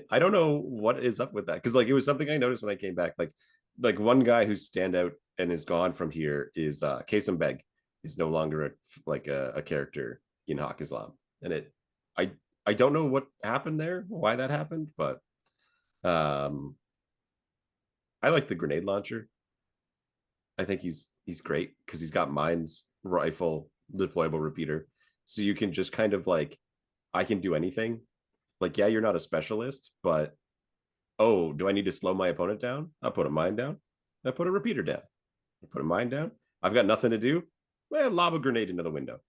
I don't know what is up with that, because like it was something I noticed when I came back. Like one guy who's stand out and is gone from here is Kasem Beg is no longer a character in Haqqislam, and I don't know what happened there, why that happened, but I like the grenade launcher. I think he's great because he's got mines, rifle, deployable repeater. So you can just kind of like, I can do anything. Like, yeah, you're not a specialist, but oh, do I need to slow my opponent down? I'll put a mine down. I put a repeater down. I put a mine down. I've got nothing to do. Well, lob a grenade into the window.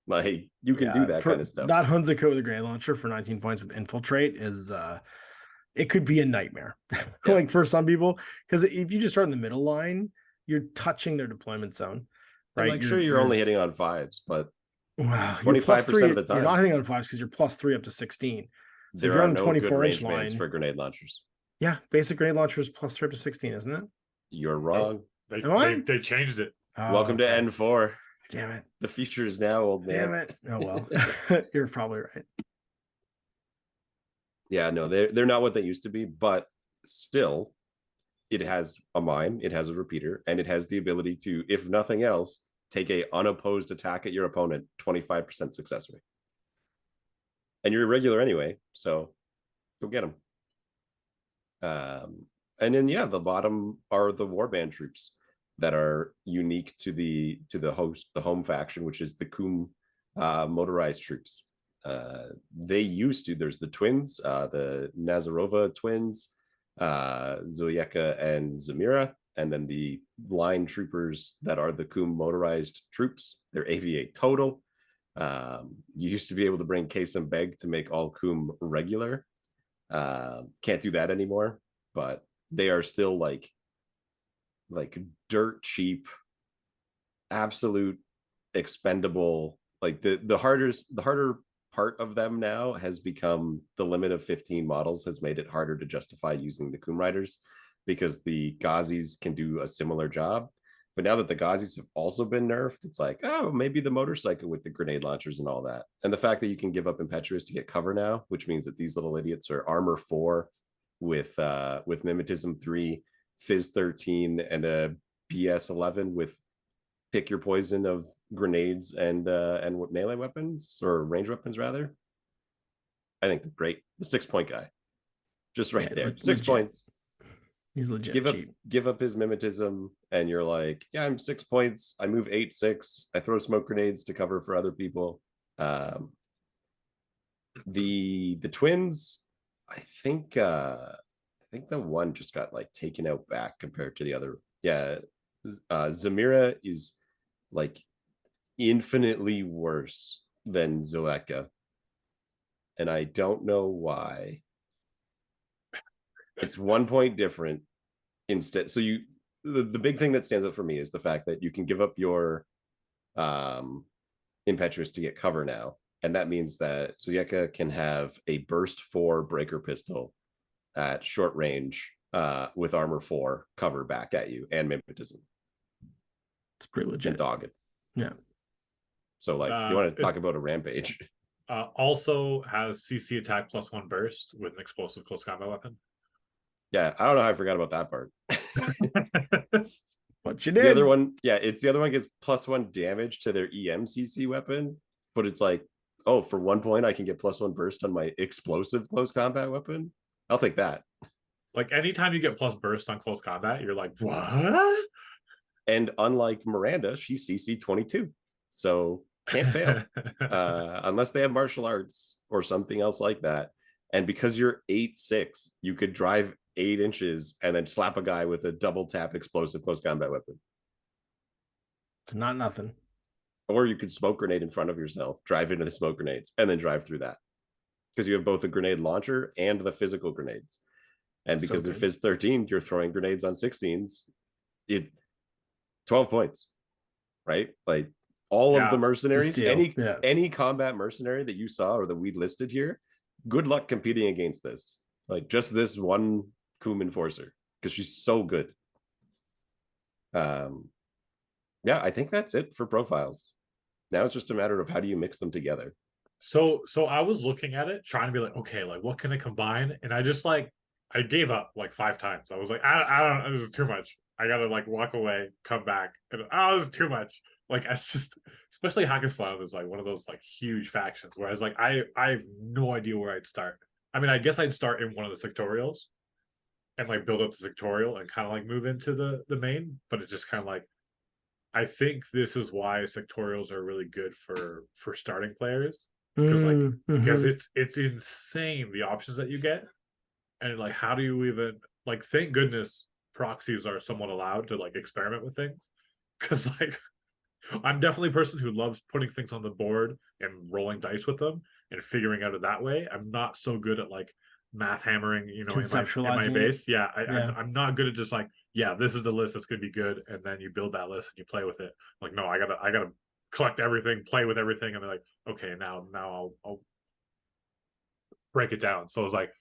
Like, you can do that kind of stuff. That Hunziker with a grenade launcher for 19 points with infiltrate is it could be a nightmare. Like for some people, because if you just start in the middle line, you're touching their deployment zone. Right. Like, you're only hitting on 5s, but wow, 25% of the time you're not hitting on 5s because you're +3 up to 16. So there if you're are on the no 24-inch good range bans line for grenade launchers. Yeah, basic grenade launcher is +3 up to 16, isn't it? You're wrong. They changed it. Oh, Welcome to N4. Damn it. The future is now, old man. Damn it. Oh well. You're probably right. Yeah, no, they're not what they used to be, but still, it has a mine, it has a repeater, and it has the ability to, if nothing else, take a unopposed attack at your opponent, 25% success rate. And you're irregular anyway, so go get them. And then the bottom are the warband troops that are unique to the home faction, which is the Kum motorized troops. They used to, there's the twins, the Nazarova twins, Zulieka and Zamira, and then the line troopers that are the Kum motorized troops. They're AV8 total. You used to be able to bring Kasem Beg to make all Kum regular. Can't do that anymore, but they are still like dirt cheap, absolute expendable, like the harder part of them now has become the limit of 15 models has made it harder to justify using the Coom Riders, because the Gazis can do a similar job. But now that the Gazis have also been nerfed, it's like, oh, maybe the motorcycle with the grenade launchers and all that. And the fact that you can give up Impetuous to get cover now, which means that these little idiots are armor 4 with Mimetism 3, Fizz 13, and a BS 11 with pick your poison of grenades and melee weapons, or range weapons rather. I think they're great. The 6-point guy, just right there, 6 points. He's legit cheap. Give up his mimetism, and you're like, yeah, I'm 6 points. I move 8/6. I throw smoke grenades to cover for other people. The twins, I think the one just got like taken out back compared to the other. Yeah, Zamira is like infinitely worse than Zuleka, and I don't know why. It's 1 point different instead. So the big thing that stands out for me is the fact that you can give up your Impetuous to get cover now. And that means that Zuleka can have a burst 4 breaker pistol at short range with armor 4 cover back at you and mimetism. It's pretty legit. And dogged. Yeah. So like, you want to talk about a rampage? Also has CC attack +1 burst with an explosive close combat weapon. Yeah, I don't know how I forgot about that part. What you did. The other one, yeah, it's the other one gets +1 damage to their EMCC weapon, but it's like, oh, for 1 point, I can get +1 burst on my explosive close combat weapon. I'll take that. Like anytime you get plus burst on close combat, you're like, what? And unlike Miranda, she's CC 22, so can't fail unless they have martial arts or something else like that. And because you're 8/6, you could drive 8 inches and then slap a guy with a double tap explosive close combat weapon. It's not nothing. Or you could smoke grenade in front of yourself, drive into the smoke grenades, and then drive through that. Because you have both the grenade launcher and the physical grenades. And because they're Fizz 13, you're throwing grenades on 16s. 12 points, right? Like all of the mercenaries, any combat mercenary that you saw or that we listed here, good luck competing against this. Like just this one Coom enforcer, because she's so good. Yeah, I think that's it for profiles. Now it's just a matter of how do you mix them together. So I was looking at it, trying to be like, okay, like what can I combine? And I just like, I gave up like 5 times. I was like, I don't know, this is too much. I gotta like walk away, come back, and this is too much. Like it's just, especially Haqqislam is like one of those like huge factions. Whereas like I have no idea where I'd start. I mean, I guess I'd start in one of the sectorials and like build up the sectorial and kind of like move into the main. But it's just kind of like, I think this is why sectorials are really good for starting players, because like because it's insane the options that you get, and like how do you even like, thank goodness proxies are somewhat allowed to like experiment with things, because like I'm definitely a person who loves putting things on the board and rolling dice with them and figuring out it that way. I'm not so good at like math hammering, you know, conceptualizing in my base. Yeah, I'm not good at just like, yeah, this is the list that's gonna be good, and then you build that list and you play with it. Like, no, I gotta collect everything, play with everything, and they're like, okay, now I'll break it down. So it was like,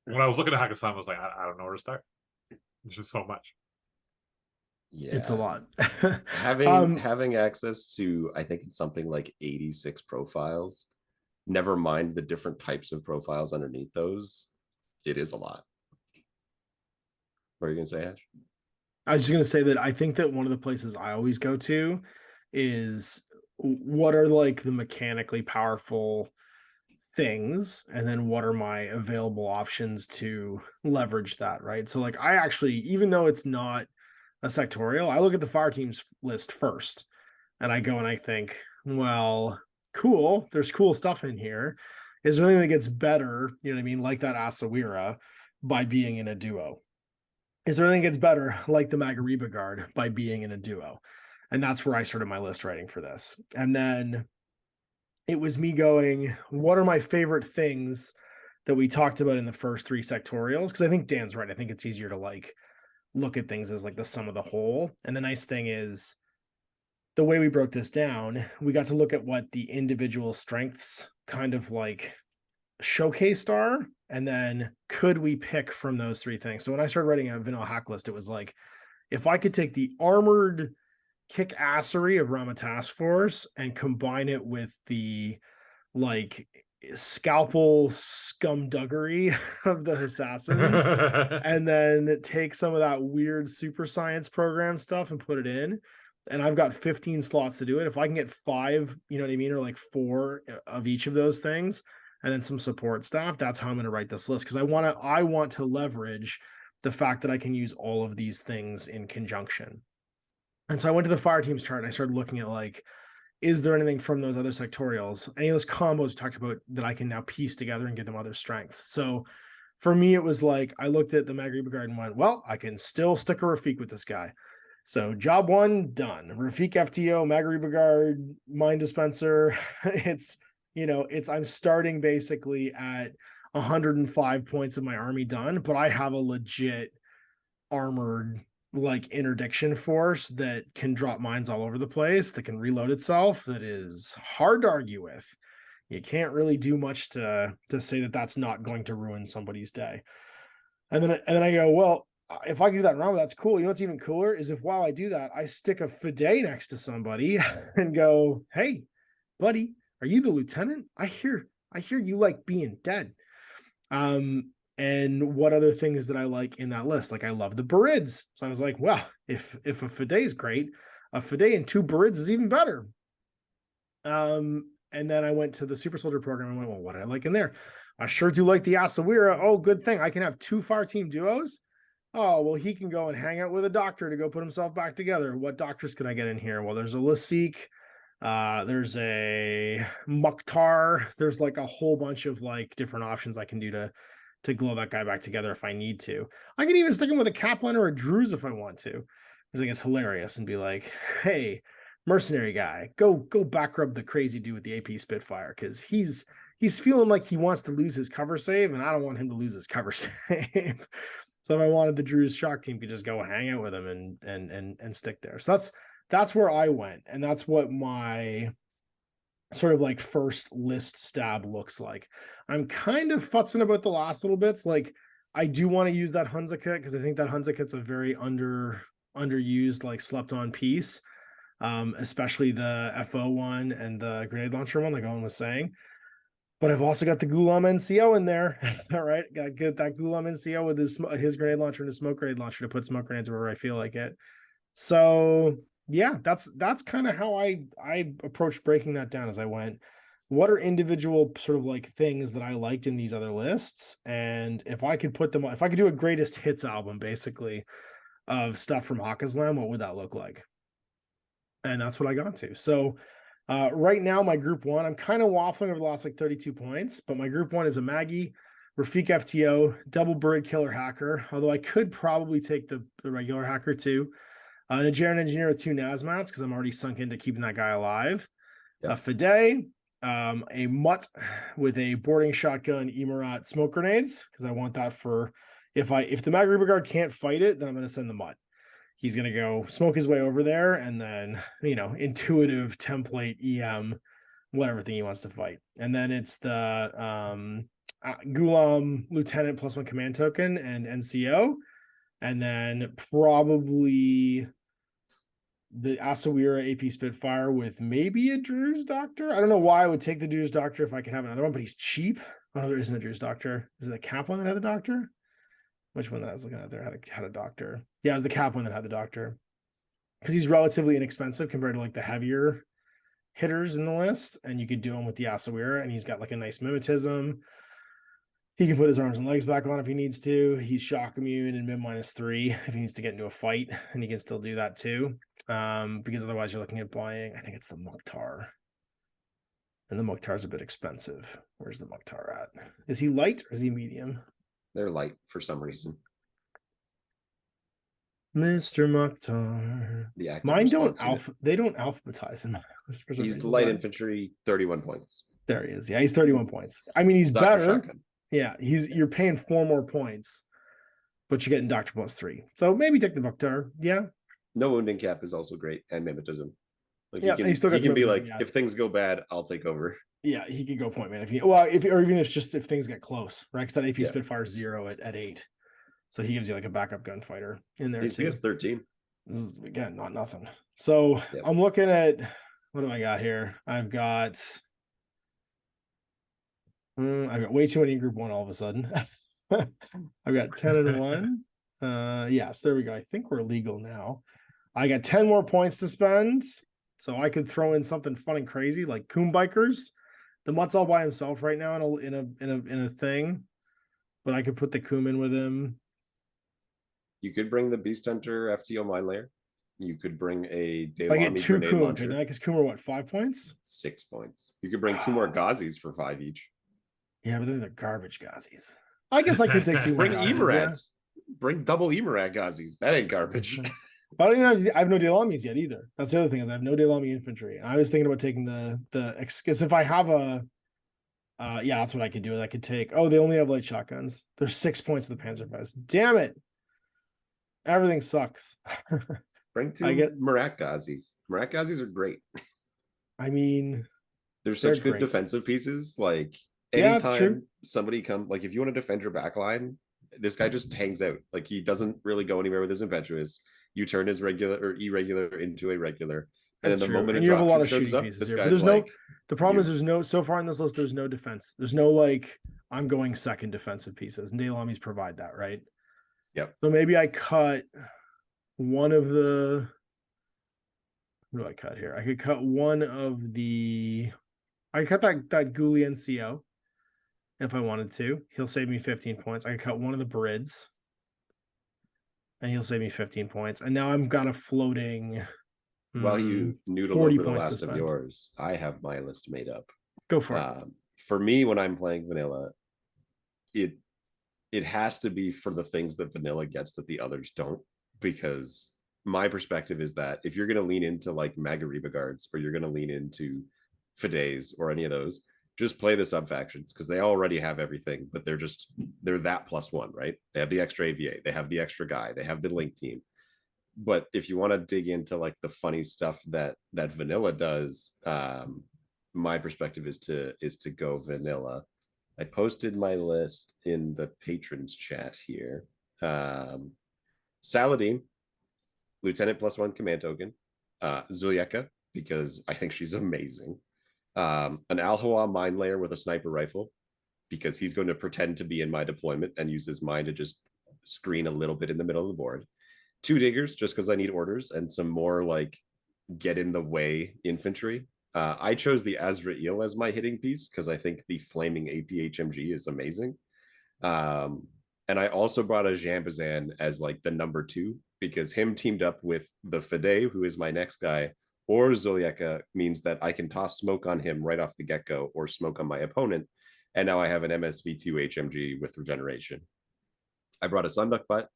when I was looking at Haqqislam, I was like, I don't know where to start. It's just so much. Yeah, it's a lot. having access to, I think it's something like 86 profiles, never mind the different types of profiles underneath those, it is a lot. What are you gonna say, Ash? I was just gonna say that I think that one of the places I always go to is what are like the mechanically powerful things, and then what are my available options to leverage that, right? So like I actually, even though it's not a sectorial, I look at the fire teams list first, and I go and I think, well, cool, there's cool stuff in here. Is there anything that gets better, you know what I mean, like that Asawira by being in a duo? Is there anything that gets better like the Magariba Guard by being in a duo? And that's where I started my list writing for this. And then it was me going, what are my favorite things that we talked about in the first 3 sectorials? Because I think Dan's right. I think it's easier to like look at things as like the sum of the whole. And the nice thing is the way we broke this down, we got to look at what the individual strengths kind of like showcased are, and then could we pick from those three things. So when I started writing a vanilla hack list, it was like, if I could take the armored kick-assery of Rama Task Force and combine it with the like scalpel skumduggery of the assassins, and then take some of that weird super science program stuff and put it in, and I've got 15 slots to do it. If I can get 5, you know what I mean, or like 4 of each of those things, and then some support staff, that's how I'm going to write this list, because I want to leverage the fact that I can use all of these things in conjunction. And so I went to the fire teams chart and I started looking at like, is there anything from those other sectorials, any of those combos we talked about, that I can now piece together and give them other strengths? So for me, it was like, I looked at the Maghreb Guard and went, well, I can still stick a Rafik with this guy. So job 1 done. Rafik FTO, Maghreb Guard, Mind Dispenser. It's, I'm starting basically at 105 points of my army done, but I have a legit armored like interdiction force that can drop mines all over the place, that can reload itself, that is hard to argue with. You can't really do much to say that that's not going to ruin somebody's day. And then I go, well, if I can do that in Rama, that's cool. You know what's even cooler is if while I do that, I stick a Fide next to somebody and go, hey, buddy, are you the lieutenant? I hear you like being dead. And what other things that I like in that list? Like, I love the Barids. So I was like, well, if a Fide is great, a Fide and 2 Barids is even better. And then I went to the Super Soldier program and went, well, what did I like in there? I sure do like the Asawira. Oh, good thing. I can have 2 fire team duos. Oh, well, he can go and hang out with a doctor to go put himself back together. What doctors can I get in here? Well, there's a Lasik. There's a Mukhtar. There's like a whole bunch of like different options I can do to glue that guy back together if I need to. I can even stick him with a Kaplan or a Druze if I want to. I think it's hilarious and be like, hey, mercenary guy, go back rub the crazy dude with the AP Spitfire, because he's feeling like he wants to lose his cover save, and I don't want him to lose his cover save. So if I wanted the Druze shock team, could just go hang out with him and stick there. So that's where I went, and that's what my sort of like first list stab looks like. I'm kind of futzing about the last little bits. Like, I do want to use that Hunza kit because I think that Hunza kit's a very underused, like slept on piece. Especially the FO one and the grenade launcher one, like Owen was saying. But I've also got the Gulam NCO in there. All right, got to get that Gulam NCO with his grenade launcher and his smoke grenade launcher to put smoke grenades wherever I feel like it. So yeah, that's kind of how I approached breaking that down as I went. What are individual sort of like things that I liked in these other lists? And if I could do a greatest hits album basically of stuff from Haqqislam, what would that look like? And that's what I got to. So right now, my group 1, I'm kind of waffling over the last like 32 points, but my group 1 is a Maggie, Rafik FTO, double bird killer hacker, although I could probably take the regular hacker too. An Nigerian engineer with 2 Nazmats, because I'm already sunk into keeping that guy alive. Yep. A Fide, a Mutt with a boarding shotgun, Emirat smoke grenades, because I want that for if the Maghreb Guard can't fight it, then I'm going to send the Mutt. He's going to go smoke his way over there and then, intuitive template EM, whatever thing he wants to fight. And then it's the Gulam Lieutenant +1 command token and NCO. And then probably the Asawira AP Spitfire with maybe a Druze Doctor. I don't know why I would take the Druze Doctor if I could have another one, but he's cheap. Oh, there isn't a Druze Doctor. Is it the Kaplan that had the Doctor? Which one that I was looking at there had a doctor? Yeah, it was the Cap one that had the doctor. Because he's relatively inexpensive compared to like the heavier hitters in the list. And you could do him with the Asawira, and he's got like a nice mimetism. He can put his arms and legs back on if he needs to. He's shock immune and mid -3 if he needs to get into a fight, and he can still do that too. Because otherwise you're looking at buying, I think it's the Mukhtar. And the Mukhtar's a bit expensive. Where's the Mukhtar at? Is he light or is he medium? They're light for some reason. Mr. Mukhtar. Mine don't they don't alphabetize him. He's light infantry, 31 points. There he is. Yeah, he's 31 points. I mean, he's Dr. better. Shotgun. Yeah, you're paying 4 more points, but you're getting Doctor +3. So maybe take the Mukhtar. Yeah. No wounding cap is also great, and mimetism. Like Yeah, he and he's still got he can be like, yeah. if things go bad, I'll take over. Yeah, he could go point man if he or even if things get close, right? Because that AP Yeah. Spitfire 0 at 8. So he gives you like a backup gunfighter in there He's too. PS13. This is again not nothing. So Yep. I'm looking at what do I got here? I've got way too many in group 1 all of a sudden. I've got 10-1. Yes, there we go. I think we're legal now. I got 10 more points to spend. So I could throw in something fun and crazy like Coon Bikers. The Mutt's all by himself right now in a thing. But I could put the Coom in with him. You could bring the Beast Hunter FTO Mine Layer. You could bring a I get Daylami 2 grenade Coom, launcher. couldn't I? Because Coom are what, 5 points? 6 points. You could bring 2 more Gazis for 5 each. Yeah, but then they're garbage Gazis. I guess I could take 2 more Bring Gazis, Emerats. Bring double Emerat Gazis. That ain't garbage. But I don't even I have no Delamis yet either. That's the other thing is I have no Delami infantry. And I was thinking about taking the because if I have a yeah, that's what I could do. I could take they only have light shotguns. There's 6 points of the Panzerfaust. Damn it. Everything sucks. Bring 2 Marat Gazis. Marat Gazis are great. I mean, they're such good great. defensive pieces. Like anytime somebody like if you want to defend your back line, this guy just hangs out. Like he doesn't really go anywhere with his impetuous. You turn his regular or irregular into a regular. And then the moment you have a lot of shooting pieces here. But there's like, the problem is there's no so far in this list, there's no defense. There's no like I'm going second defensive pieces. And Delamis provide that, right? Yep. So maybe I cut one of the what do I cut here? I could cut one of the I cut that Ghoulie NCO if I wanted to. He'll save me 15 points. I could cut one of the Brids. And he'll save me 15 points. And now I've got a floating. While you noodle over the last of yours, I have my list made up. Go for it. For me, when I'm playing vanilla, it has to be for the things that vanilla gets that the others don't. Because my perspective is that if you're going to lean into like Magariba guards or you're going to lean into Fides or any of those, just play the sub factions because they already have everything, but they're that +1, right? They have the extra AVA, they have the extra guy, they have the link team. But if you want to dig into like the funny stuff that vanilla does, my perspective is to go vanilla. I posted my list in the patrons chat here. Saladin, Lieutenant +1 command token, Zulieka, because I think she's amazing. An Al-Hawa mine layer with a sniper rifle, because he's going to pretend to be in my deployment and use his mind to just screen a little bit in the middle of the board. 2 diggers, just because I need orders, and some more like get in the way infantry. I chose the Azrael as my hitting piece because I think the flaming AP HMG is amazing. And I also brought a Jambazan as like the number 2 because him teamed up with the Fide, who is my next guy, or Zulieka means that I can toss smoke on him right off the get-go or smoke on my opponent. And now I have an MSV2 HMG with regeneration. I brought a Sunduck Butt,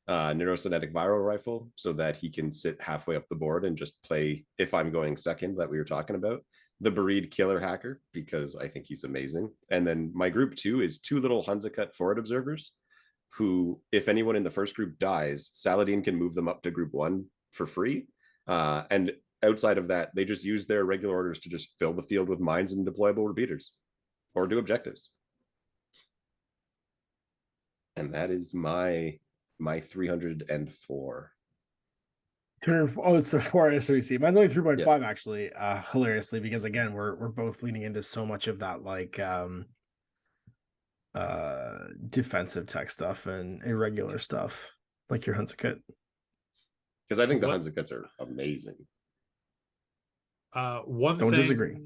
Neurokinetic Viral Rifle, so that he can sit halfway up the board and just play, if I'm going second, that we were talking about. The Bereed Killer Hacker, because I think he's amazing. And then my group 2 is 2 little Hunzicut Forward Observers, who, if anyone in the first group dies, Saladin can move them up to group 1 for free. And outside of that, they just use their regular orders to just fill the field with mines and deployable repeaters or do objectives. And that is my 304. It's the 4 SOEC. Mine's only 3.5 Yeah. actually, hilariously, because again, we're both leaning into so much of that like defensive tech stuff and irregular stuff, like your Hunzicut. Because I think the Hunzikuts are amazing. One Don't thing disagree.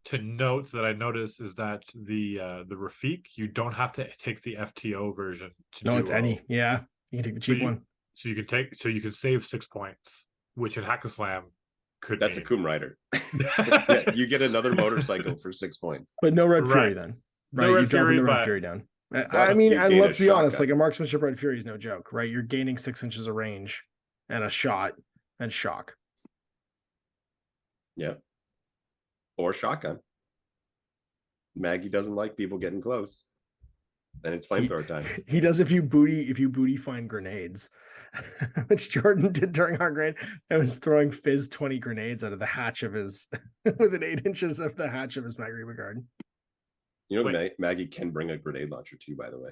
to note that I noticed is that the Rafik, you don't have to take the FTO version to No, it's any. Yeah, you can take the cheap one. So you can save 6 points, which in Haqqislam could That's a Coom Rider. Yeah, you get another motorcycle for 6 points. But no Red Fury then. Right, you're dropping the Red Fury down. I mean, and let's be honest, like a marksmanship Red Fury is no joke, right? You're gaining 6 inches of range and a shot and shock. Yeah. Or shotgun. Maggie doesn't like people getting close. Then it's flamethrower time. He does if you booty find grenades. which Jordan did during our grade. I was throwing Fizz 20 grenades out of the hatch of his, within 8 inches of the hatch of his Magriba garden. You know, Maggie can bring a grenade launcher too, by the way.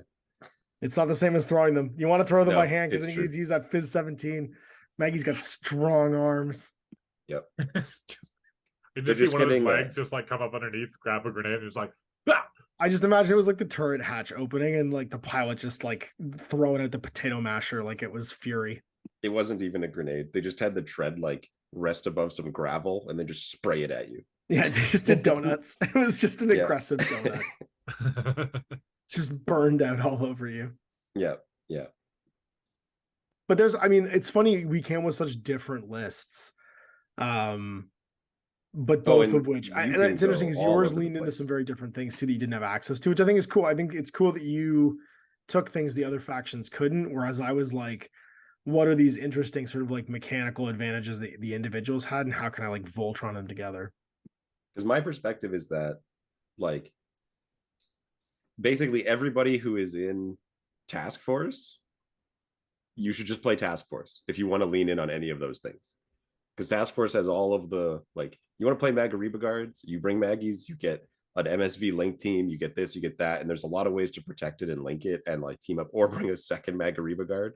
It's not the same as throwing them. You want to throw them by hand because it's then you can use that Fizz 17. Maggie's got strong arms. Yep. You just see one of his legs just like come up underneath, grab a grenade, and it's like, ah! I just imagine it was like the turret hatch opening and like the pilot just like throwing out the potato masher like it was Fury. It wasn't even a grenade. They just had the tread like rest above some gravel and then just spray it at you. Yeah, they just did donuts. It was just an aggressive donut. Just burned out all over you. Yeah, yeah. But it's funny, we came with such different lists. But both of which, and it's interesting because yours leaned into some very different things too that you didn't have access to, which I think is cool. I think it's cool that you took things the other factions couldn't, whereas I was like, what are these interesting sort of like mechanical advantages that the individuals had, and how can I like Voltron them together? Because my perspective is that, like, basically everybody who is in Task Force, you should just play Task Force if you want to lean in on any of those things. Because Task Force has all of the, like, you want to play Magariba guards, you bring Maggies, you get an MSV link team, you get this, you get that, and there's a lot of ways to protect it and link it and like team up or bring a second Magariba guard.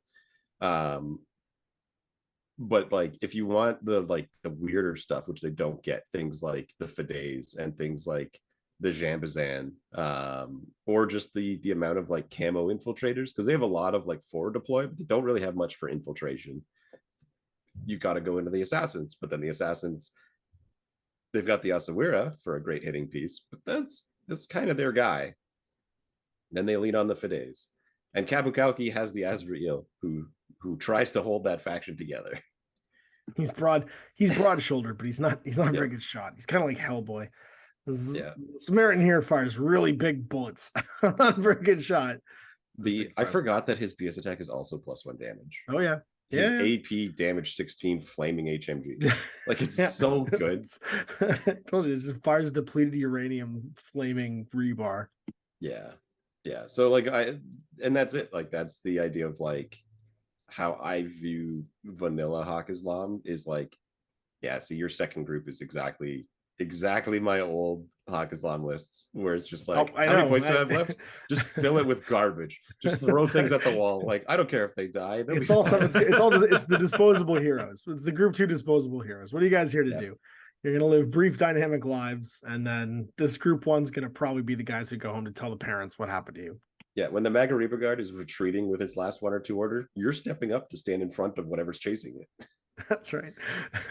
But like if you want the weirder stuff, which they don't get, things like the Fides and things like the Jambazan, or just the amount of like camo infiltrators, because they have a lot of like forward deploy, but they don't really have much for infiltration. You got to go into the assassins, but then the assassins, they've got the Asawira for a great hitting piece, but that's kind of their guy. Then they lean on the Fides, and Kabukalki has the Azrael who tries to hold that faction together. He's broad shouldered, but he's not a very good shot. He's kind of like Hellboy. Samaritan here fires really big bullets. Not a very good shot. I forgot that his PS attack is also +1 damage. Oh yeah. His AP damage 16 flaming HMG. Like it's so good. I told you, it just fires depleted uranium flaming rebar. Yeah. Yeah. So like and that's it. Like that's the idea of like how I view vanilla Haqqislam is like, yeah, so your second group is exactly my old Haqqislam lists, where it's just like, how many points do I have left? Just fill it with garbage. Just throw things at the wall. Like, I don't care if they die. It's all stuff. It's the disposable heroes. It's the group 2 disposable heroes. What are you guys here to do? You're going to live brief dynamic lives, and then this group 1's going to probably be the guys who go home to tell the parents what happened to you. Yeah, when the Magariba Guard is retreating with its last 1 or 2 order, you're stepping up to stand in front of whatever's chasing it. That's right.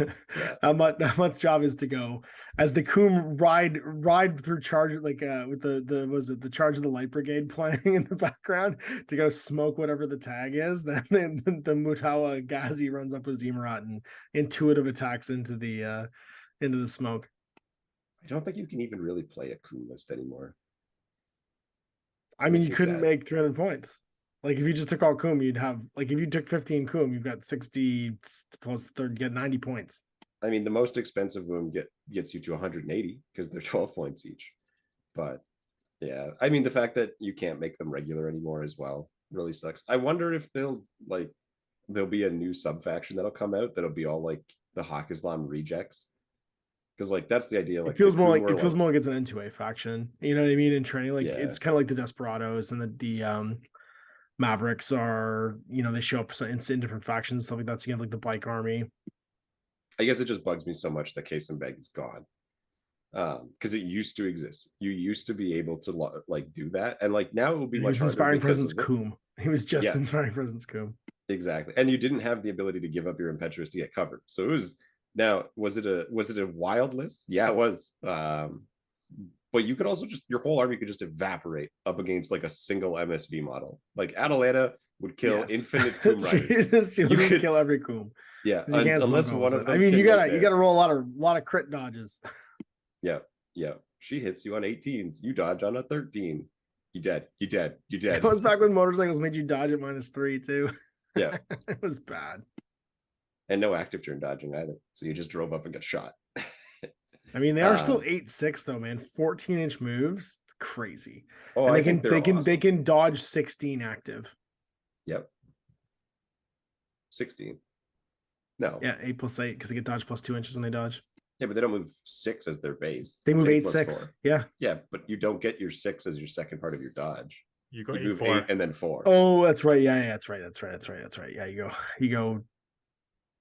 Yeah. Mutt's job is to go as the Coom ride through charge, like with the Charge of the Light Brigade playing in the background, to go smoke whatever the tag is. Then the Mutawa Ghazi runs up with Zimmerat and intuitive attacks into the smoke. I don't think you can even really play a Coom list anymore. I mean, you couldn't make 300 points. Like if you just took all Coom, you'd have, like if you took 15 Coom, you've got 60 plus 30, get 90 points. I mean, the most expensive Coom gets you to 180 because they're 12 points each. But yeah, I mean, the fact that you can't make them regular anymore as well really sucks. I wonder if there'll be a new sub faction that'll come out that'll be all like the Haqqislam rejects. Because like that's the idea. Like it feels more like it's an N2A faction. You know what I mean? In training, like it's kind of like the Desperados and the Mavericks are, they show up in different factions, stuff like that. So you have like the Bike Army. I guess it just bugs me so much that Kaysenbeg is gone. Because it used to exist. You used to be able to like do that, and like now it will be much harder. Inspiring Presence Coom. He was just Inspiring Presence Coom. Exactly, and you didn't have the ability to give up your Impetuous to get covered. So it was. Now, was it a wild list? Yeah, it was. But you could also your whole army could just evaporate up against like a single MSV model. Like Atalanta would kill infinite Coom riders. You could kill every Coom. Yeah, unless one of them. I mean, you gotta roll a lot of crit dodges. Yeah. She hits you on 18s. You dodge on a 13. You dead. It was back when motorcycles made you dodge at -3 too. Yeah, it was bad. And no active turn dodging either. So you just drove up and got shot. I mean, they are still 8-6 though, man. 14-inch moves. It's crazy. Oh, and they can dodge 16 active. Yep. 16. No. Yeah, 8 plus 8 because they get dodge plus 2 inches when they dodge. Yeah, but they don't move 6 as their base. They It's move 8 plus 6. 4. Yeah. Yeah, but you don't get your 6 as your second part of your dodge. You go You 8, move 4. 8 and then 4. Oh, that's right. Yeah, that's right. Yeah, you go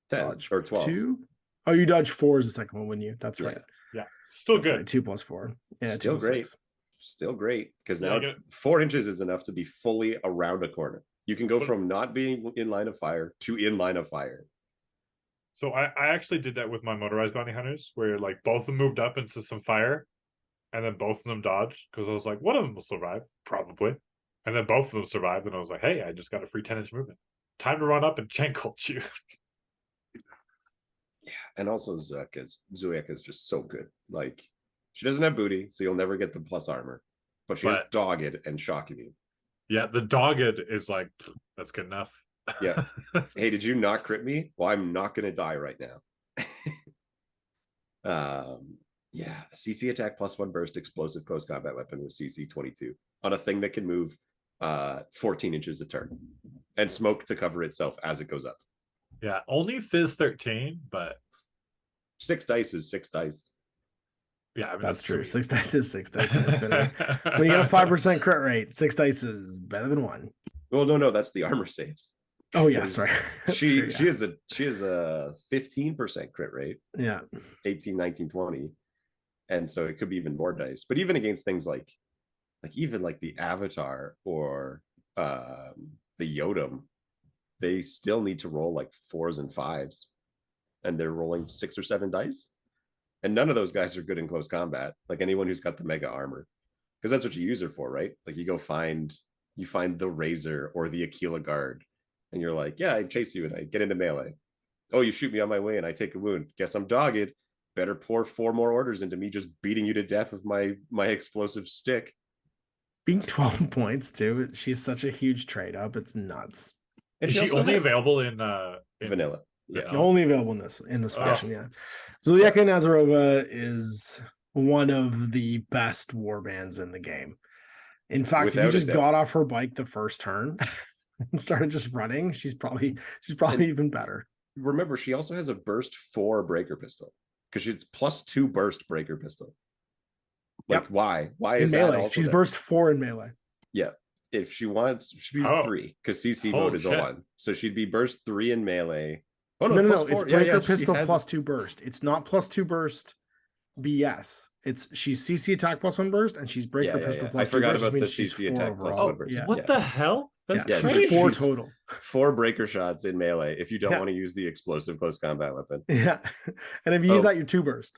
10 dodge or 12. 2. Oh, you dodge 4 is the second one, wouldn't you? That's right. Yeah. Still That's good. right. 2 plus 4. Yeah, Still 2 plus great. 6. Still great because now Yeah, it's 4 inches is enough to be fully around a corner. You can go from not being in line of fire to in line of fire. So I actually did that with my motorized bounty hunters, where like both of them moved up into some fire, and then both of them dodged because I was like, one of them will survive, probably, and then both of them survived, and I was like, hey, I just got a free 10-inch movement. Time to run up and chain cult you. Yeah, and also Zueka is just so good. Like she doesn't have booty, so you'll never get the plus armor, but she has dogged and shock immune. Yeah, the dogged is like that's good enough. Yeah. Hey, did you not crit me? Well, I'm not gonna die right now. Yeah, CC attack plus 1 burst explosive close combat weapon with CC 22 on a thing that can move 14 inches a turn and smoke to cover itself as it goes up. Yeah, only Fizz 13, but 6 dice is 6 dice. yeah, I mean, That's true. sweet. 6 dice is 6 dice. When you get a 5% crit rate, 6 dice is better than 1. Well, no, that's the armor saves. Oh yeah, sorry. She true, yeah. she has a 15% crit rate. Yeah. 18, 19, 20. And so it could be even more dice. But even against things like even like the Avatar or the Yodam, they still need to roll like 4s and 5s. And they're rolling 6 or 7 dice. And none of those guys are good in close combat. Like anyone who's got the mega armor. Because that's what you use her for, right? Like you find the Razor or the Aquila Guard. And you're like, yeah, I chase you and I get into melee. Oh, you shoot me on my way and I take a wound. Guess I'm dogged. Better pour 4 more orders into me just beating you to death with my explosive stick. Being 12 points too. She's such a huge trade up. It's nuts. And is she only available in vanilla? Yeah, only available in this version. Yeah, Zulieka Nazarova is one of the best warbands in the game. In fact, if you just got off her bike the first turn and started just running, she's probably even better. Remember, she also has a burst 4 breaker pistol because she's +2 burst breaker pistol. Like, yep. Why is in that melee? She's burst 4 in melee. Yeah, if she wants, she'd be 3 because CC mode is 1, so she'd be burst 3 in melee. Oh no, it's breaker pistol +2 burst. It's not +2 burst BS. She's CC attack +1 burst and she's breaker pistol +2 burst. I forgot about the CC attack +1 burst. Yeah. What the hell? That's crazy. 4 total. 4 breaker shots in melee if you don't want to use the explosive close combat weapon. Yeah, and if you use that, you're 2 burst.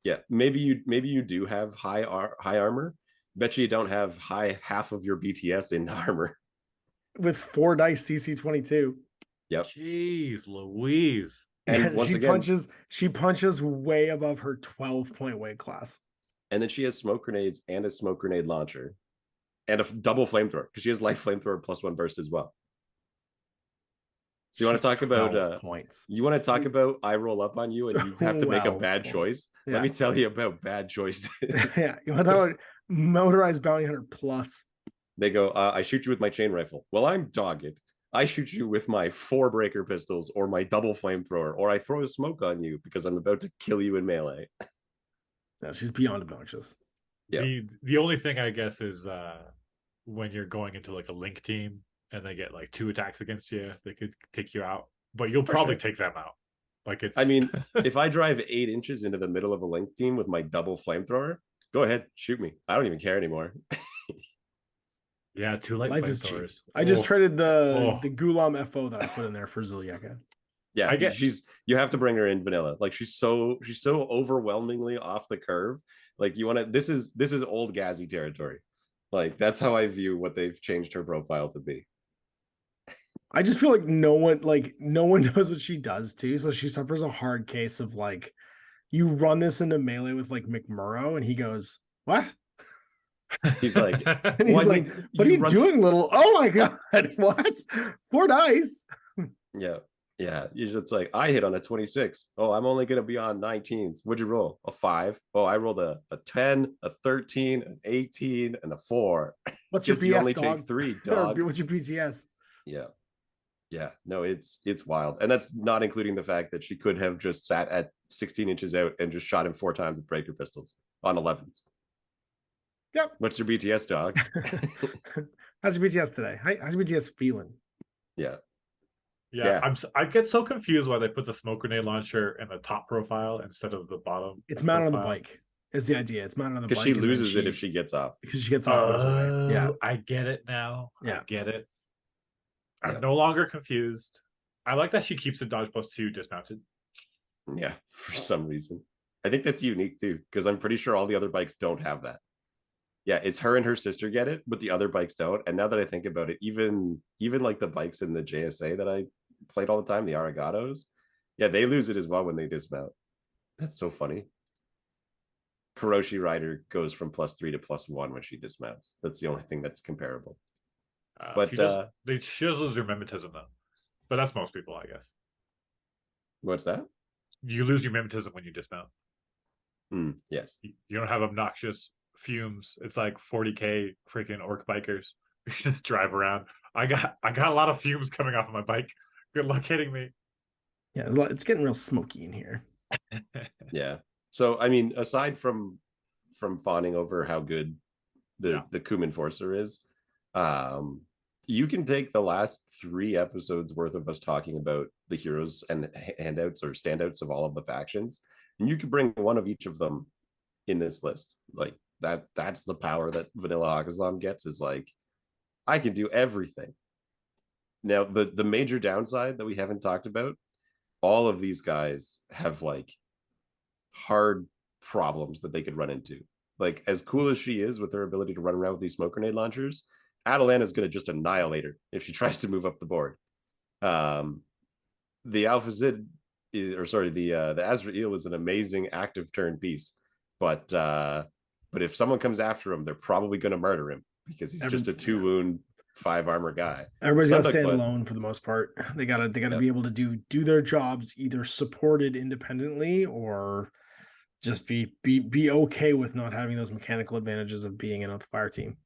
Yeah, maybe you do have high armor. Bet you don't have half of your BTS in armor. With 4 dice CC 22. Yep. Jeez Louise. And once she punches way above her 12-point weight class. And then she has smoke grenades and a smoke grenade launcher. And a double flamethrower because she has light flamethrower +1 burst as well. So you want to talk about points? You want to talk about I roll up on you and you have to make a bad choice? Yeah. Let me tell you about bad choices. Yeah, you want to talk about motorized bounty hunter plus? They go, I shoot you with my chain rifle. Well, I'm dogged. I shoot you with my 4 breaker pistols or my double flamethrower, or I throw a smoke on you because I'm about to kill you in melee. No, she's beyond obnoxious. Yeah. The only thing I guess is when you're going into like a link team and they get like 2 attacks against you, they could take you out, but you'll probably take them out. Like it's. I mean, if I drive 8 inches into the middle of a link team with my double flamethrower, go ahead, shoot me. I don't even care anymore. Yeah, 2 light flamethrowers. I just traded the Gulam FO that I put in there for Zulieka. Yeah, you have to bring her in vanilla. Like she's so overwhelmingly off the curve. Like you want to. This is old Gazzy territory. Like that's how I view what they've changed her profile to be. I just feel like no one knows what she does too. So she suffers a hard case of like, you run this into melee with like McMurrow, and he goes, "What?" He's like, and he's like, "What are you doing, little? Oh my god, what? 4 dice." Yeah. Yeah, it's like I hit on a 26. Oh, I'm only gonna be on 19s. What'd you roll? A 5. Oh, I rolled a 10, a 13, an 18, and a 4. What's your BS, you only dog? take 3, dog. What's your BTS? Yeah. Yeah, no, it's wild. And that's not including the fact that she could have just sat at 16 inches out and just shot him 4 times with breaker pistols on 11s. Yep. What's your BTS, dog? How's your BTS today? How's your BTS feeling? Yeah. Yeah, I get so confused why they put the smoke grenade launcher in the top profile instead of the bottom. It's mounted on the profile. bike. Is the idea? It's mounted on the bike Because she loses it if she gets off. because she gets off this way. Yeah, I get it now. Yeah. I get it. Yeah. I'm no longer confused. I like that she keeps the dodge +2 dismounted. Yeah, for some reason. I think that's unique too, because I'm pretty sure all the other bikes don't have that. Yeah, it's her and her sister get it, but the other bikes don't. And now that I think about it, even like the bikes in the JSA that I played all the time, the Arigatos, yeah, they lose it as well when they dismount. That's so funny. Kuroshi Rider goes from +3 to +1 when she dismounts. That's the only thing that's comparable. But she does lose her mimetism though. But that's most people, I guess. What's that? You lose your mimetism when you dismount. Yes. You don't have obnoxious fumes. It's like 40K freaking orc bikers drive around. I got a lot of fumes coming off of my bike. Good luck hitting me. Yeah, it's getting real smoky in here. Yeah. So I mean, aside from fawning over how good the Kum Enforcer is, you can take the last 3 episodes worth of us talking about the heroes and handouts or standouts of all of the factions, and you could bring one of each of them in this list. Like that's the power that vanilla Haqqislam gets, is like, I can do everything. Now the major downside that we haven't talked about, all of these guys have like hard problems that they could run into. Like, as cool as she is with her ability to run around with these smoke grenade launchers, Atalanta is going to just annihilate her if she tries to move up the board. The Alpha Zid, the Azrael is an amazing active turn piece, but if someone comes after him, they're probably going to murder him because he's just a 2 wound 5 armor guy. Everybody's got to stand alone for the most part. They gotta be able to do their jobs either supported independently or just be okay with not having those mechanical advantages of being in a fire team.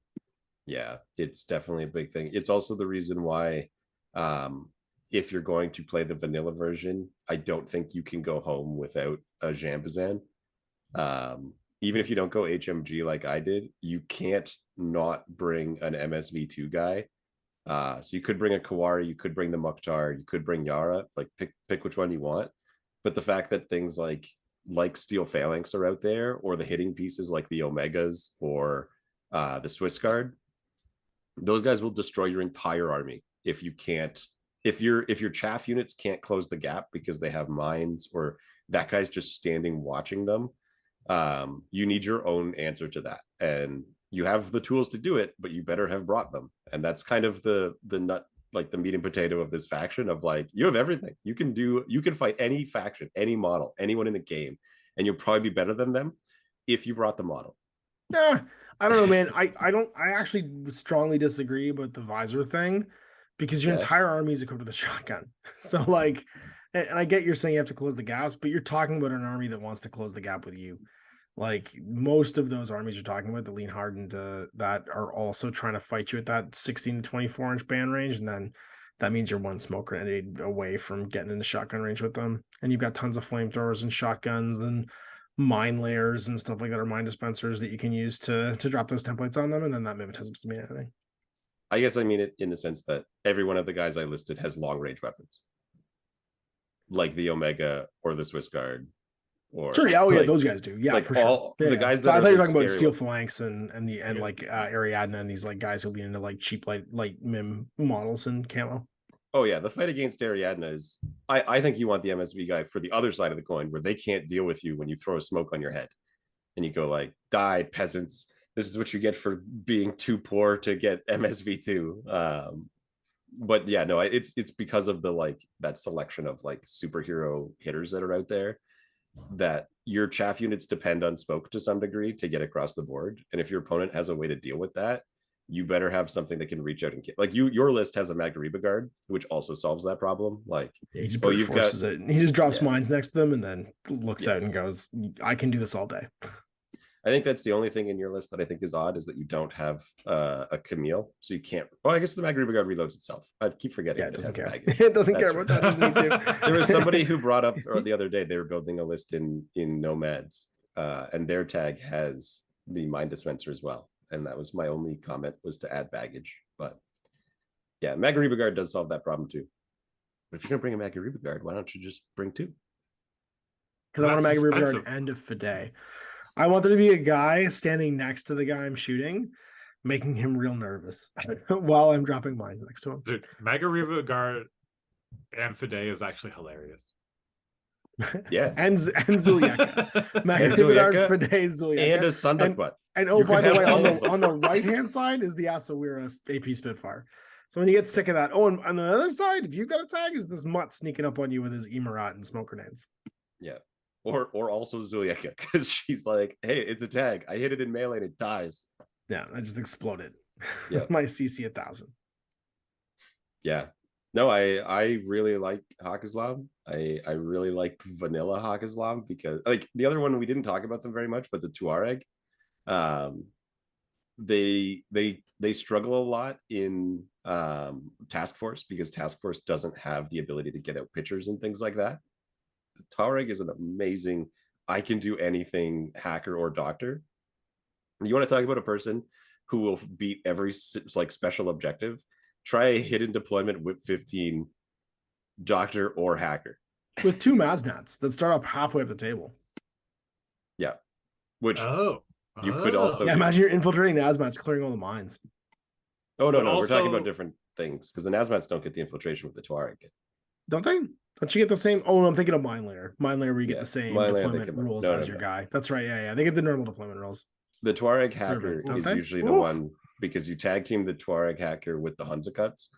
Yeah, it's definitely a big thing. It's also the reason why, if you're going to play the vanilla version, I don't think you can go home without a Jambazan. Even if you don't go HMG like I did, you can't not bring an MSV2 guy. So you could bring a Kawari, you could bring the Mukhtar, you could bring Yara, like pick which one you want. But the fact that things like Steel Phalanx are out there, or the hitting pieces like the Omegas or the Swiss Guard, those guys will destroy your entire army if your chaff units can't close the gap because they have mines, or that guy's just standing watching them. You need your own answer to that, and you have the tools to do it, but you better have brought them. And that's kind of the nut, like the meat and potato of this faction, of like, you have everything. You can fight any faction, any model, anyone in the game, and you'll probably be better than them if you brought the model. Yeah, I don't know, man. I actually strongly disagree about the visor thing, because your entire army is equipped with a shotgun. So like, and I get you're saying you have to close the gaps, but you're talking about an army that wants to close the gap with you. Like, most of those armies you're talking about, the lean hardened, that are also trying to fight you at that 16 to 24 inch band range, and then that means you're one smoke grenade away from getting into shotgun range with them. And you've got tons of flamethrowers and shotguns and mine layers and stuff like that, or mine dispensers that you can use to drop those templates on them, and then that mimetism doesn't mean anything. I guess I mean it in the sense that every one of the guys I listed has long range weapons, like the Omega or the Swiss Guard. Or sure, yeah, those guys do, yeah, like for sure. The guys that I thought you were talking about Steel ones. Phalanx and like Ariadna and these like guys who lean into like cheap light mim models and camo. Oh yeah, the fight against Ariadna is, I think you want the MSV guy for the other side of the coin, where they can't deal with you when you throw a smoke on your head and you go like, die peasants, this is what you get for being too poor to get MSV2. But yeah, no, it's because of the like that selection of like superhero hitters that are out there, that your chaff units depend on smoke to some degree to get across the board. And if your opponent has a way to deal with that, you better have something that can reach out and like your list has a Magariba guard, which also solves that problem. Like, he just forces it. He just drops mines next to them and then looks out and goes, I can do this all day. I think that's the only thing in your list that I think is odd, is that you don't have a Camille, so you can't. Oh, I guess the Mag Reaver Guard reloads itself. I keep forgetting. Yeah, it doesn't care. Baggage. It doesn't That's care about that. It doesn't need to. There was somebody who brought up the other day, they were building a list in Nomads, and their tag has the Mind Dispenser as well, and that was my only comment, was to add baggage. But yeah, Mag Reaver Guard does solve that problem too. But if you're gonna bring a Mag Reaver Guard, why don't you just bring 2? Because I want a Mag Reaver Guard expensive. and a Fide. I want there to be a guy standing next to the guy I'm shooting, making him real nervous while I'm dropping mines next to him. Dude, Mega Riva Guard and Fide is actually hilarious. Yes. and Zulieka. Mag And Reaver Guard, Zulieka, Fide, Zulieka. and a Sunduk butt. And oh, You by could the way, have on all of them. the right hand side is the Asawira AP Spitfire. So when you get sick of that, oh, and on the other side, if you've got a tag, is this mutt sneaking up on you with his Emirat and smoke grenades. Yeah. Or also Zulieka, because she's like, hey, it's a tag. I hit it in melee and it dies. Yeah, I just exploded. Yeah. My CC 1000. Yeah. No, I really like Haqqislam. I really like vanilla Haqqislam, because like the other one, we didn't talk about them very much, but the Tuareg, they struggle a lot in Task Force, because Task Force doesn't have the ability to get out pictures and things like that. The Tuareg is an amazing, I can do anything hacker or doctor. You want to talk about a person who will beat every like special objective? Try a hidden deployment whip 15 doctor or hacker With 2 Maznats that start up halfway up the table. Yeah, which Oh. you could also Yeah, do. imagine you're infiltrating Nazmats, clearing all the mines. Oh no, But no, we're talking also- about different things, because the Nazmats don't get the infiltration with the Tuareg. Don't they? Don't you get the same? Oh, I'm thinking of Mine Layer. Mine Layer where you get Yeah, the same Mine Layer, they deployment can- rules no, as no, your no. guy. That's right. Yeah, yeah. They get the normal deployment rules. The Tuareg hacker Perfect, don't is they? usually the Oof. one, because you tag team the Tuareg hacker with the Hunzakuts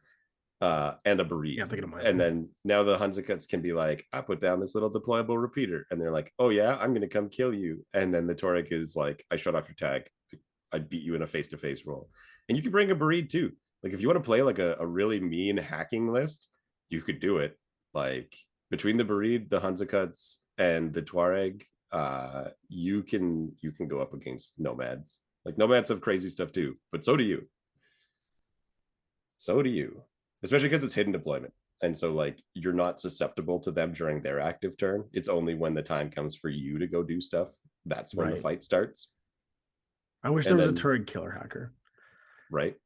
and a Bereaved. Yeah, I'm thinking of Mine And Layer. then now the Hunzakuts can be like, I put down this little deployable repeater. And they're like, oh yeah, I'm going to come kill you. And then the Tuareg is like, I shut off your tag. I beat you in a face-to-face roll. And you can bring a Bereaved too. Like if you want to play like a really mean hacking list, you could do it. Like between the Bereaved, the Hunzakuts, and the Tuareg, you can go up against Nomads. Like Nomads have crazy stuff too, but so do you. So do you. Especially because it's hidden deployment. And so like you're not susceptible to them during their active turn. It's only when the time comes for you to go do stuff, that's when the Right. fight starts. I wish and there was then- a Tuareg killer hacker. Right.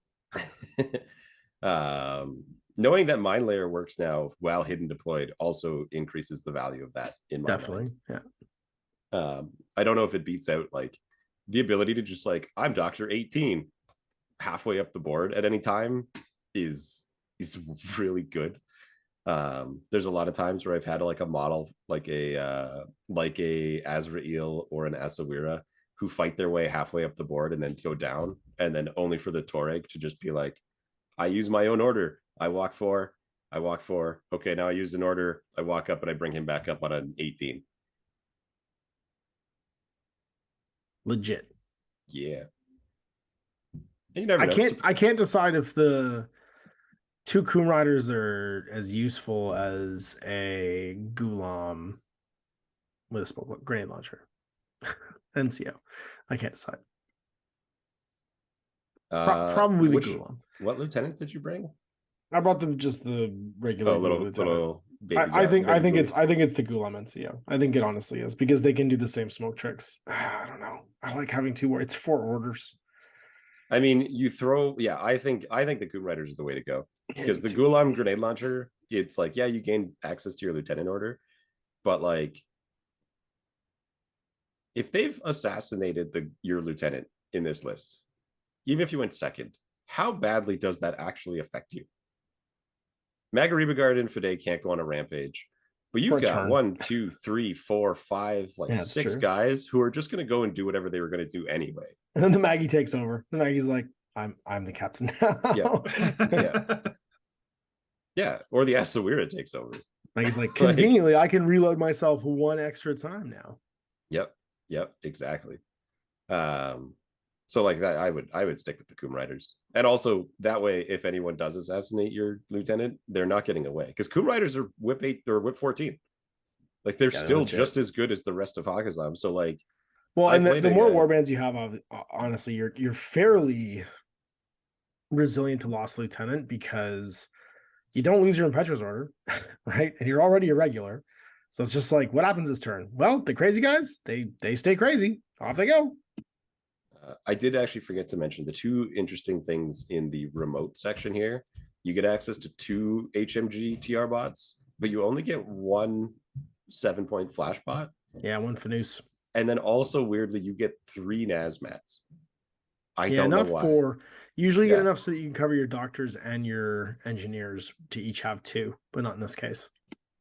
Knowing that Mind Layer works now while hidden deployed also increases the value of that in my Definitely. mind. Yeah. I don't know if it beats out like the ability to just like, I'm Doctor 18 halfway up the board at any time is really good. There's a lot of times where I've had like a model like a Azrael or an Asawira who fight their way halfway up the board and then go down, and then only for the Tuareg to just be like, I use my own order. I walk 4. Okay, now I use an order. I walk up and I bring him back up on an 18. Legit. Yeah. And you never know. I can't decide if the 2 Coon Riders are as useful as a Gulam with a smoke grenade launcher. NCO. I can't decide. Probably the Gulam. What lieutenant did you bring? I brought them just the regular. Oh, little baby. I think baby it's the Gulam NCO. I think it honestly is, because they can do the same smoke tricks. I don't know. I like having 2 it's 4 orders. I mean, you throw. Yeah, I think the Coon Riders is the way to go, because the It's- Gulam grenade launcher, it's like, yeah, you gain access to your lieutenant order, but like if they've assassinated your lieutenant in this list, even if you went second, how badly does that actually affect you? Magariba Guard and Fide can't go on a rampage, but you've For a got turn. 1, 2, 3, 4, 5, like Yeah, it's 6 true. guys who are just going to go and do whatever they were going to do anyway. And then the Maggie takes over. The Maggie's like, I'm the captain now. Yeah. Yeah, or the Asawira takes over. Maggie's like, conveniently, I can reload myself 1 extra time now. Yep, exactly. So like that, I would stick with the Coon Riders, and also that way, if anyone does assassinate your lieutenant, they're not getting away, because Coon Riders are whip 8 or whip 14. Like they're Yeah, they're still legit. just as good as the rest of Haqqislam. So like, Well, I and played the a, more uh, warbands you have, honestly, you're fairly resilient to Lost Lieutenant because you don't lose your impetuous order, right? And you're already a regular. So it's just like, what happens this turn? Well, the crazy guys, they stay crazy. Off they go. I did actually forget to mention the two interesting things in the remote section here. You get access to 2 HMG TR bots, but you only get 1 7-point flash bot. Yeah, one Fanus. And then also weirdly, you get 3 Nazmats. I Yeah, don't know not why. 4. Usually you Yeah. get enough so that you can cover your doctors and your engineers to each have 2, but not in this case.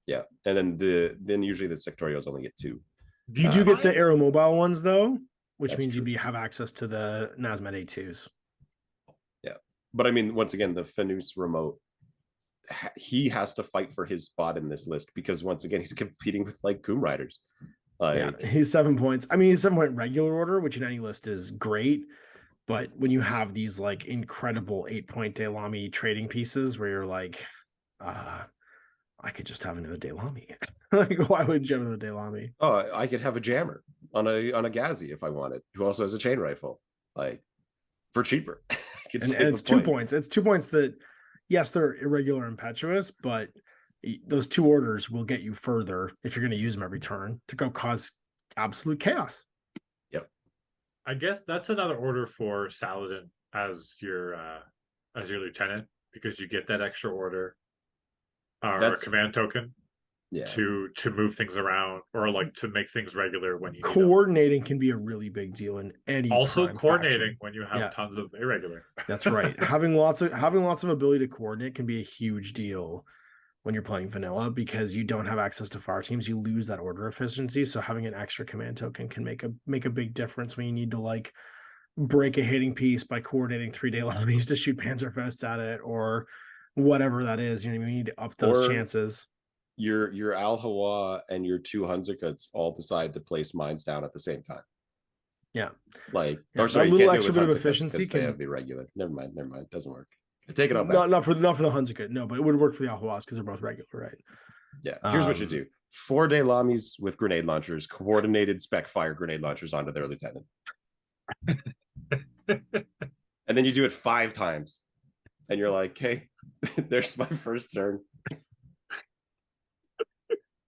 Yeah, and then usually the sectorials only get 2. You do get the aeromobile ones though, which That's means true. you'd have access to the Nazmat A2s. Yeah, but I mean, once again, the Fanus remote, he has to fight for his spot in this list because once again, he's competing with like Coom Riders. Yeah, he's 7 points. I mean, he's 7-point regular order, which in any list is great. But when you have these like incredible 8-point Daylami trading pieces where you're like, I could just have another Daylami. Like, why would you have another Daylami? Oh, I could have a jammer on a Gazi if I wanted, who also has a chain rifle, like for cheaper. And it's 2 points. It's 2 points that, yes, they're irregular impetuous, but those 2 orders will get you further if you're going to use them every turn to go cause absolute chaos. Yep. I guess that's another order for Saladin as your lieutenant, because you get that extra order or command token to move things around or like to make things regular when you coordinating can be a really big deal in any also coordinating faction. when you have tons of irregular. That's right. having lots of ability to coordinate can be a huge deal when you're playing vanilla because you don't have access to fire teams. You lose that order efficiency. So having an extra command token can make a big difference when you need to like break a hitting piece by coordinating 3 Daylamis to shoot Panzerfaust at it or whatever that is. You know, you need to up those chances. Your Al Hawa and your 2 Hunzikuts all decide to place mines down at the same time. Yeah. Like, or sorry, a little extra bit of efficiency can have the regular. Never mind. Doesn't work. I take it all back. Not for the Hunzikut, no, but it would work for the Al Hawas because they're both regular, right? Yeah. Here's what you do: 4 Daylamis with grenade launchers, coordinated spec fire grenade launchers onto their lieutenant. And then you do it 5 times. And you're like, hey, there's my first turn.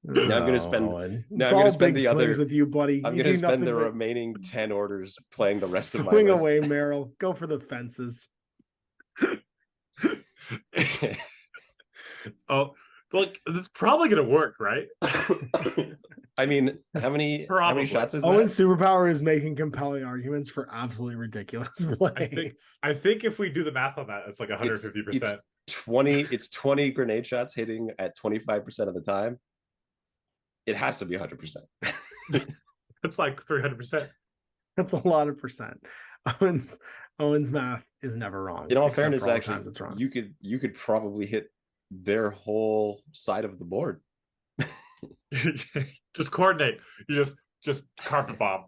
Now I'm going to spend. Now I'm going to spend the other with you, buddy. I'm going to spend the remaining 10 orders playing the rest of my list. Swing away, Merrill. Go for the fences. Oh, look, it's probably going to work, right? I mean, how many shots is Owen's superpower is making compelling arguments for absolutely ridiculous plays. I think if we do the math on that, it's like 150%. It's 20 grenade shots hitting at 25% of the time. It has to be 100%. It's like 300%. That's a lot of percent. Owen's math is never wrong. In all fairness, actually, it's wrong. You could probably hit their whole side of the board. Just coordinate. You just carpet bomb.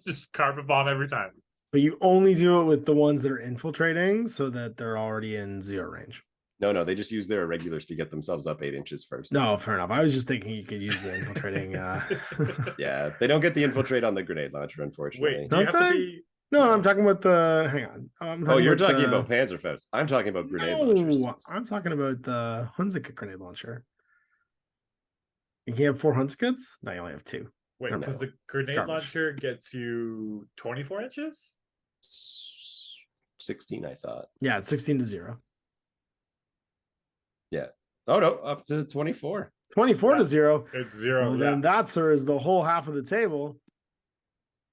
Just carpet bomb every time. But you only do it with the ones that are infiltrating so that they're already in 0 range. No, they just use their irregulars to get themselves up 8 inches first. No, fair enough. I was just thinking you could use the infiltrating. Yeah, they don't get the infiltrate on the grenade launcher, unfortunately. Wait, do you have to be... No, I'm talking about the. Hang on. You're talking about Panzerfaust. I'm talking about grenade launchers. I'm talking about the Hunziker grenade launcher. You can have 4 Hunzikets? No, you only have 2. Wait, because the grenade launcher gets you 24 inches? 16, I thought. Yeah, it's 16 to 0. Yeah. Oh no, up to 24. 24 to 0. It's 0. Well, then that, sir, is the whole half of the table.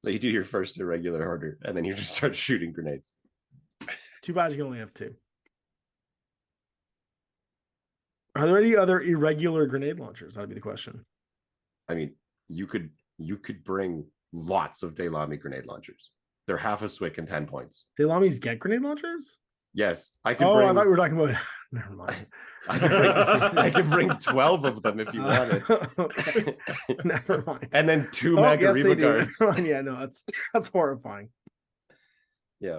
So you do your first irregular order, and then you just start shooting grenades. Too bad you can only have 2. Are there any other irregular grenade launchers? That'd be the question. I mean, you could bring lots of Daylami grenade launchers. They're half a Swick and 10 points. Daylamis get grenade launchers? Yes, I can. I thought we were talking about. Never mind. I can bring 12 of them if you wanted. Okay. Never mind. And then 2 Magariba guards. Yeah, no, that's horrifying. Yeah,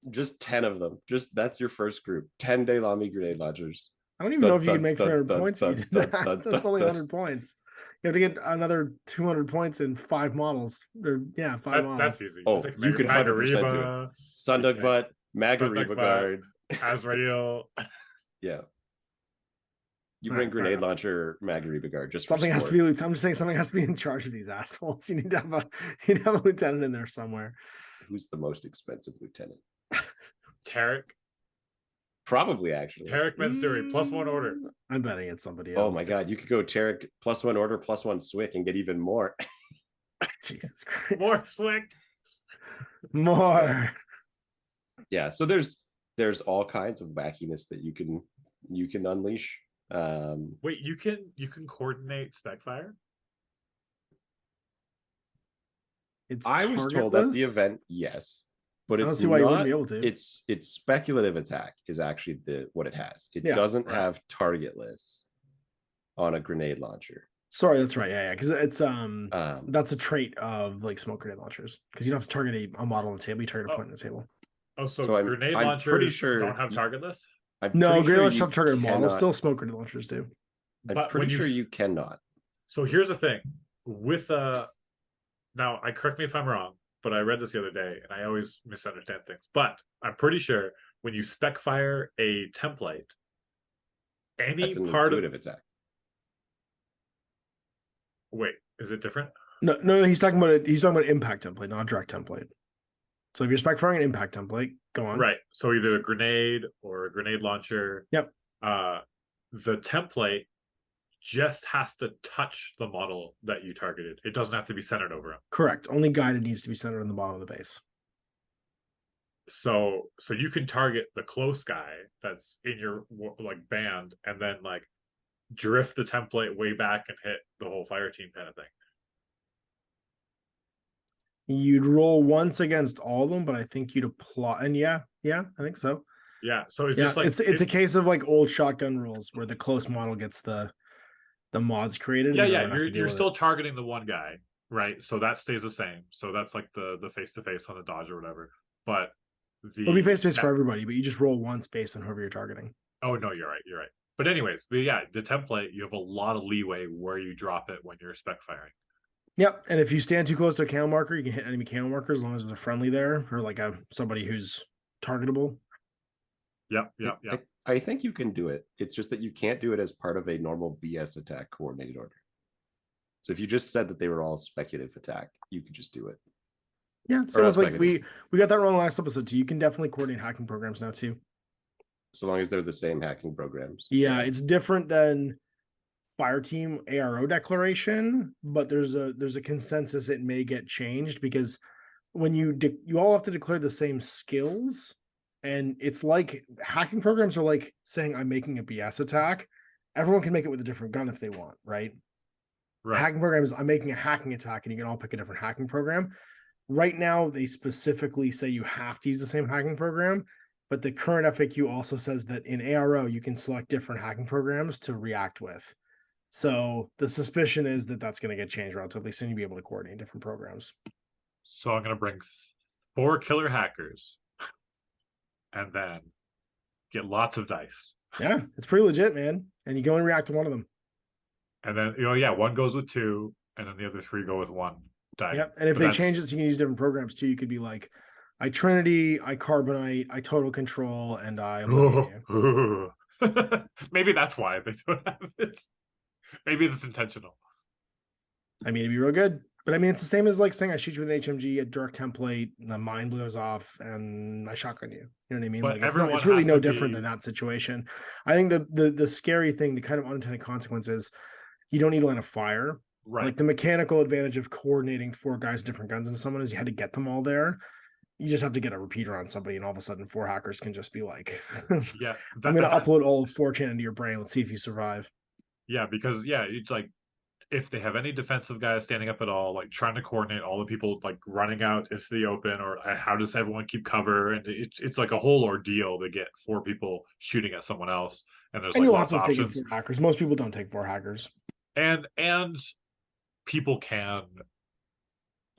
just 10 of them. That's your first group. 10 Daylami grenade launchers. I don't even know if you can make 300 points. That's only 100 points. have to get another 200 points in 5 models. Or yeah, 5 models. That's easy. Oh, Just like you could 100% do it. Magariba, Sundog Butt, Magariba Guard, Azrael. Yeah. You bring grenade launcher, Magariba Guard. Just something has to be. I'm just saying something has to be in charge of these assholes. You need to have a lieutenant in there somewhere. Who's the most expensive lieutenant? Tarek. Probably actually. Tarek Mansuri, +1 order. I'm betting it's somebody else. Oh my god, you could go Tarek +1 order, +1 Swick and get even more. Jesus Christ. More Swick. More. Yeah, so there's all kinds of wackiness that you can unleash. Wait, you can coordinate Specfire? I was told at the event, yes. But I don't it's see why not, you wouldn't be able to. It's speculative attack is actually what it has. It doesn't have targetless on a grenade launcher. Sorry, that's right. Yeah, because it's that's a trait of like smoke grenade launchers. Because you don't have to target a model on the table, you target a point on the table. Oh, so grenade launchers pretty sure don't have targetless? No, grenade launchers have targeted models. Still smoke grenade launchers do. I'm pretty sure you cannot. So here's the thing. With now correct me if I'm wrong, but I read this the other day and I always misunderstand things. But I'm pretty sure when you spec fire a template, That's an intuitive attack. Wait, is it different? No, he's talking about it. He's talking about impact template, not a direct template. So if you're spec firing an impact template, go on. Right. So either a grenade or a grenade launcher. Yep. The template just has to touch the model that you targeted. It doesn't have to be centered over him. Correct. Only guided needs to be centered on the bottom of the base. So you can target the close guy that's in your band, and then drift the template way back and hit the whole fire team kind of thing. You'd roll once against all of them, but I think you'd apply. And yeah, I think so. Yeah. So it's just it's a case of old shotgun rules where the close model gets the mods created. Yeah. You're still targeting the one guy, right? So that stays the same. So that's the face to face on the dodge or whatever. But it'll be face to face for everybody, but you just roll once based on whoever you're targeting. Oh no, you're right. But anyways, the template, you have a lot of leeway where you drop it when you're spec firing. Yep, and if you stand too close to a camo marker, you can hit enemy camo markers as long as there's a friendly there or somebody who's targetable. Yep. I think you can do it. It's just that you can't do it as part of a normal BS attack coordinated order. So if you just said that they were all speculative attack, you could just do it. Yeah, so it's we got that wrong last episode too. You can definitely coordinate hacking programs now too. So long as they're the same hacking programs. Yeah, it's different than Fireteam ARO declaration, but there's a consensus it may get changed because when you all have to declare the same skills, and it's like hacking programs are like saying I'm making a BS attack. Everyone can make it with a different gun if they want, right? Hacking programs, I'm making a hacking attack, and you can all pick a different hacking program. Right now, they specifically say you have to use the same hacking program, but the current FAQ also says that in ARO you can select different hacking programs to react with. So the suspicion is that that's going to get changed relatively soon. You'll be able to coordinate different programs. So I'm going to bring 4 killer hackers and then get lots of dice. Yeah, it's pretty legit, man. And you go and react to one of them. And then, one goes with 2, and then the other 3 go with 1 die. Yep. And if they change it, so you can use different programs too. You could be like, I Trinity, I Carbonite, I Total Control, and I... Maybe that's why they don't have this. Maybe it's intentional. I mean, it'd be real good. But I mean, it's the same as saying I shoot you with an HMG, a direct template, and the mine blows off, and I shotgun you. You know what I mean? But it's really no different than that situation. I think the scary thing, the kind of unintended consequence is you don't need to line a fire. Right. The mechanical advantage of coordinating 4 guys with different guns into someone is you had to get them all there. You just have to get a repeater on somebody, and all of a sudden 4 hackers can just be like, I'm going to upload all of 4chan into your brain. Let's see if you survive. Yeah, because it's if they have any defensive guys standing up at all, trying to coordinate all the people running out into the open, or how does everyone keep cover, and it's like a whole ordeal to get 4 people shooting at someone else, and there's you'll lots have of to options. Take 4 hackers. Most people don't take 4 hackers, and people can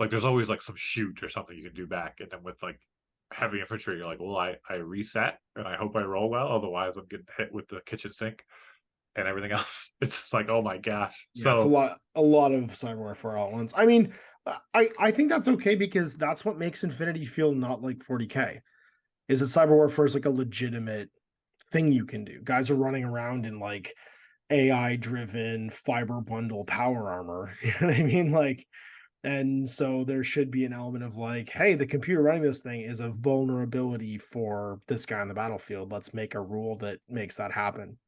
there's always some shoot or something you can do back, and then with heavy infantry, you're well, I reset and I hope I roll well, otherwise I'm getting hit with the kitchen sink. and everything else. It's just like, oh my gosh. Yeah, it's a lot of cyber warfare all at once. I mean, I think that's okay because that's what makes Infinity feel not like 40K. Is that cyber warfare is like a legitimate thing you can do. Guys are running around in like AI driven fiber bundle power armor. You know what I mean? Like, and so there should be an element of like, hey, the computer running this thing is a vulnerability for this guy on the battlefield. Let's make a rule that makes that happen.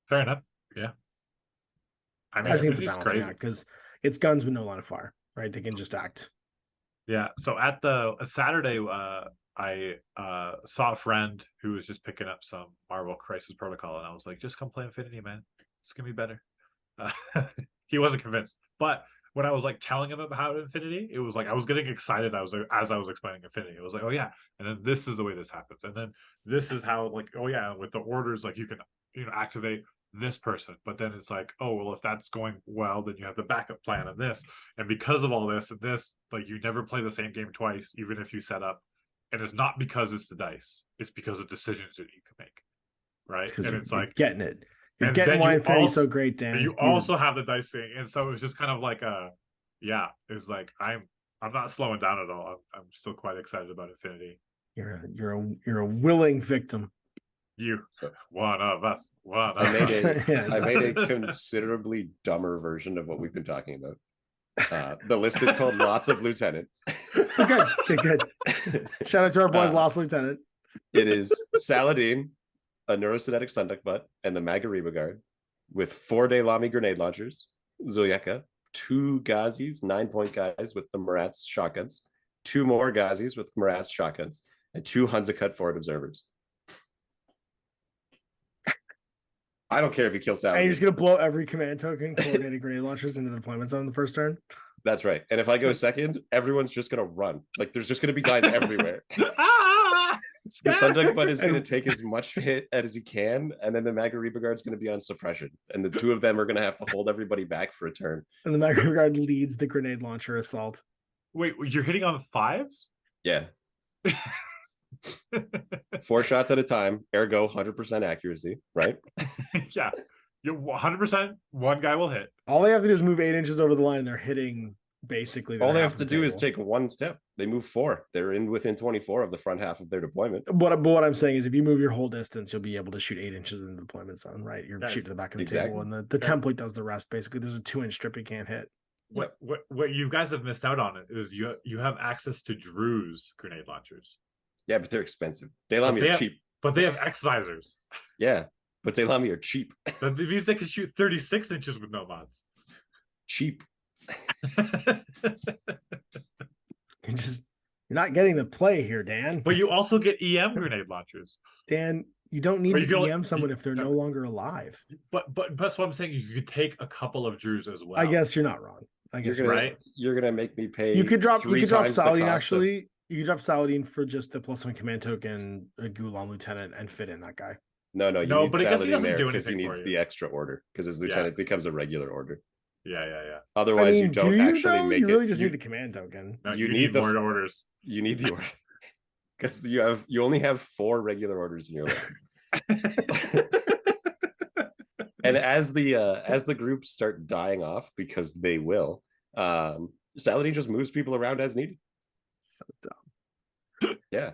Fair enough. Yeah. I mean, I think it's a Infinity's balancing crazy. act because it's guns with no line of fire, right? They can just act. Yeah. So at the Saturday, I saw a friend who was just picking up some Marvel Crisis Protocol, and I was like, just come play Infinity, man. It's gonna be better. He wasn't convinced, but when I was like telling him about Infinity, it was like I was getting excited. As I was explaining Infinity, it was like, oh yeah, and then this is the way this happens, and then this is how, like, oh yeah, with the orders, like you can activate this person, but then it's like, oh well, if that's going well, then you have the backup plan of this, and because of all this and this, like you never play the same game twice, even if you set up, and it's not because it's the dice, it's because of decisions that you can make, right? And it's like getting it. You're and getting then why you Infinity's also, so great, Dan. you also have the dice thing, and so it was just kind of like yeah, it was like I'm not slowing down at all. I'm still quite excited about Infinity. You're a willing victim. You, one of us, one of I made us. I made a considerably dumber version of what we've been talking about. The list is called Loss of Lieutenant. Good. Shout out to our boys, Lost Lieutenant. It is Saladin, a neurostatic Sunduck butt, and the Magariba Guard, with 4 Daylami grenade launchers, Zoyeka, 2 Gazis, 9-point guys with the Marat's shotguns, 2 more Gazis with Marat's shotguns, and 2 Hunzacut forward observers. I don't care if you kill Saladin. And you're just gonna blow every command token coordinated grenade launchers into the deployment zone in the first turn. That's right. And if I go second, everyone's just gonna run. Like there's just gonna be guys everywhere. The Sunduck butt is going to take as much hit as he can, and then the Magariba Guard's going to be on suppression, and the 2 of them are going to have to hold everybody back for a turn. And the Magariba Guard leads the grenade launcher assault. Wait, you're hitting on 5s? Yeah. 4 shots at a time, ergo 100% accuracy, right? Yeah. You're 100%, one guy will hit. All they have to do is move 8 inches over the line. They're hitting basically. All they have to do is take 1 step. They move 4. They're in within 24 of the front half of their deployment. But what I'm saying is, if you move your whole distance, you'll be able to shoot 8 inches in the deployment zone, right? You're shooting to the back of the table, and the template does the rest. Basically, there's a 2-inch strip you can't hit. What you guys have missed out on is you have access to Drew's grenade launchers. Yeah, but they're expensive. Daylami are cheap. But they have X visors. Yeah, but Daylami are cheap. That means they can shoot 36 inches with no mods. Cheap. You're not getting the play here, Dan. But you also get EM grenade launchers. Dan, you don't need to EM someone if they're no longer alive. But that's what I'm saying. You could take a couple of Drews as well. I guess you're not wrong. I guess you're gonna make me pay. You could drop Saladin actually. You could drop Saladin for just the +1 command token, a Gulam lieutenant, and fit in that guy. No, you need but I guess he doesn't there do because he anything needs for the you. extra order because his lieutenant becomes a regular order. Yeah. Otherwise, you don't actually make it. You really just need the command token. No, you need the more orders. You need the order because you only have 4 regular orders in your list. And as the groups start dying off, because they will, Saladin just moves people around as needed. So dumb. Yeah.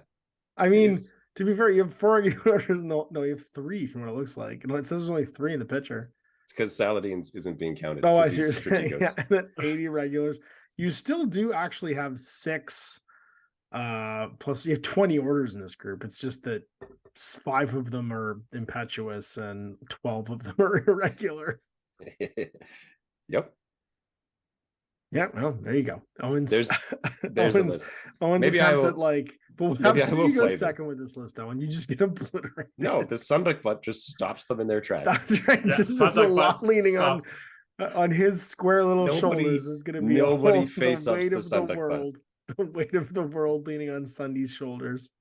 I mean, to be fair, you have 4 regular orders. No, you have 3 from what it looks like. And it says there's only 3 in the picture. It's because Saladin's isn't being counted. Oh, I see. Yeah, and then 80 regulars. You still do actually have 6 plus you have 20 orders in this group. It's just that 5 of them are impetuous and 12 of them are irregular. Yep. Yeah, well, there you go. Owen's Owen's attempts at like, but what happens if you go second this with this list, Owen? You just get obliterated. No, the Sunduck butt just stops them in their tracks. That's right. Yeah, just there's a lot leaning on his square little shoulders. There's going to be nobody face ups the Sunduck butt. The weight of the world leaning on Sundy's shoulders.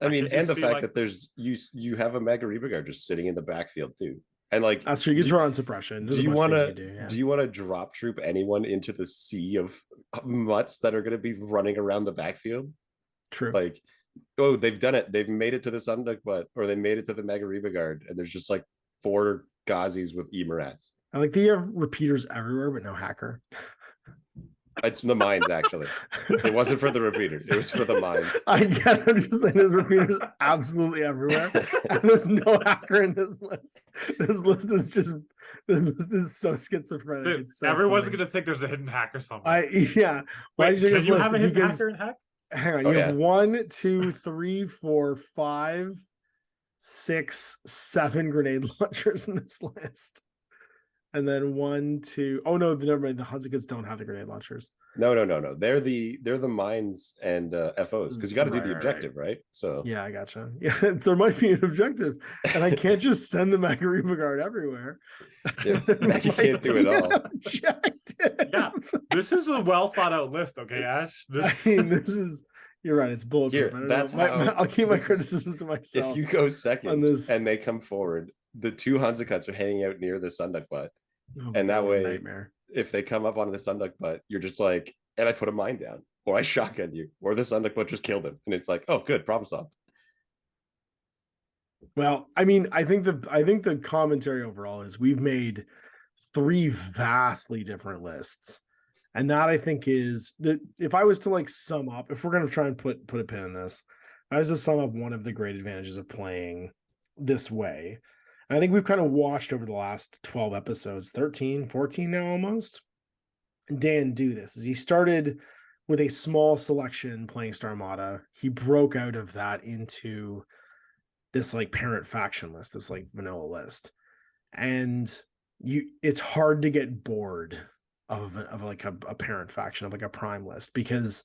I mean, and the fact that there's you have a Magariba Guard just sitting in the backfield too. And like that's true, you can throw on suppression. Do you want to drop troop anyone into the sea of mutts that are going to be running around the backfield? True. Like Oh, they've done it. They've made it to the Sunduk butt, or they made it to the Magariba Guard, and there's just like 4 Gazis with Emirats. I like that you have repeaters everywhere, but no hacker. It's the mines, actually. It wasn't for the repeater. It was for the mines. I get it. I'm just saying there's repeaters absolutely everywhere. And there's no hacker in this list. This list is so schizophrenic. Dude, it's so everyone's funny. gonna think there's a hidden hacker somewhere. Yeah. Why Wait, did you can this you list? have a hidden Because hacker in Hack? hang on, Oh, you yeah. have 1, 2, 3, 4, 5, 6, 7 grenade launchers in this list. And then 1, 2. Oh no, never mind. The Hunzikins don't have the grenade launchers. No. They're the mines and FOs, because you got to do the Right. objective, right? So Yeah, I gotcha. Yeah, there might be an objective, and I can't just send the Magariba Guard everywhere. Yeah, There Maggie might can't do be it an all. objective. Yeah, this is a well thought out list, okay, Ash? I mean, this is. You're right. It's bulletproof. Here, I don't that's know. how- I'll keep my this is- criticisms to myself. if you go on second this- and they come forward, the 2 Hansakuts are hanging out near the Sunduk butt. Oh, and that God, way- nightmare. If they come up onto the Sunduk butt, you're just like, and I put a mine down, or I shotgun you, or the Sunduk butt just killed him, and it's like, oh, good, problem solved. Well, I mean, I think the commentary overall is we've made 3 vastly different lists. And that I think is that if I was to like sum up, if we're going to try and put a pin in this, if I was to sum up one of the great advantages of playing this way. And I think we've kind of watched over the last 12 episodes, 13, 14 now almost, Dan do this. Is he started with a small selection playing Starmada. He broke out of that into this like parent faction list, this like vanilla list. And it's hard to get bored of like a parent faction, of like a prime list, because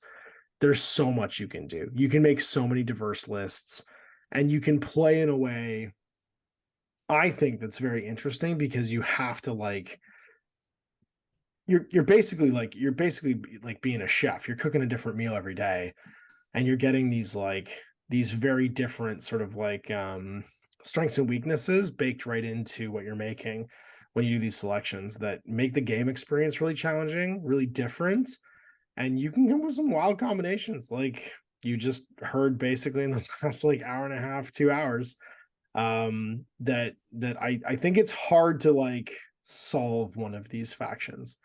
there's so much you can do. You can make so many diverse lists, and you can play in a way I think that's very interesting, because you have to like you're basically like being a chef. You're cooking a different meal every day, and you're getting these very different sort of like strengths and weaknesses baked right into what you're making when you do these selections that make the game experience really challenging, really different. And you can come up with some wild combinations like you just heard basically in the last like hour and a half, 2 hours. That I think it's hard to like solve one of these factions.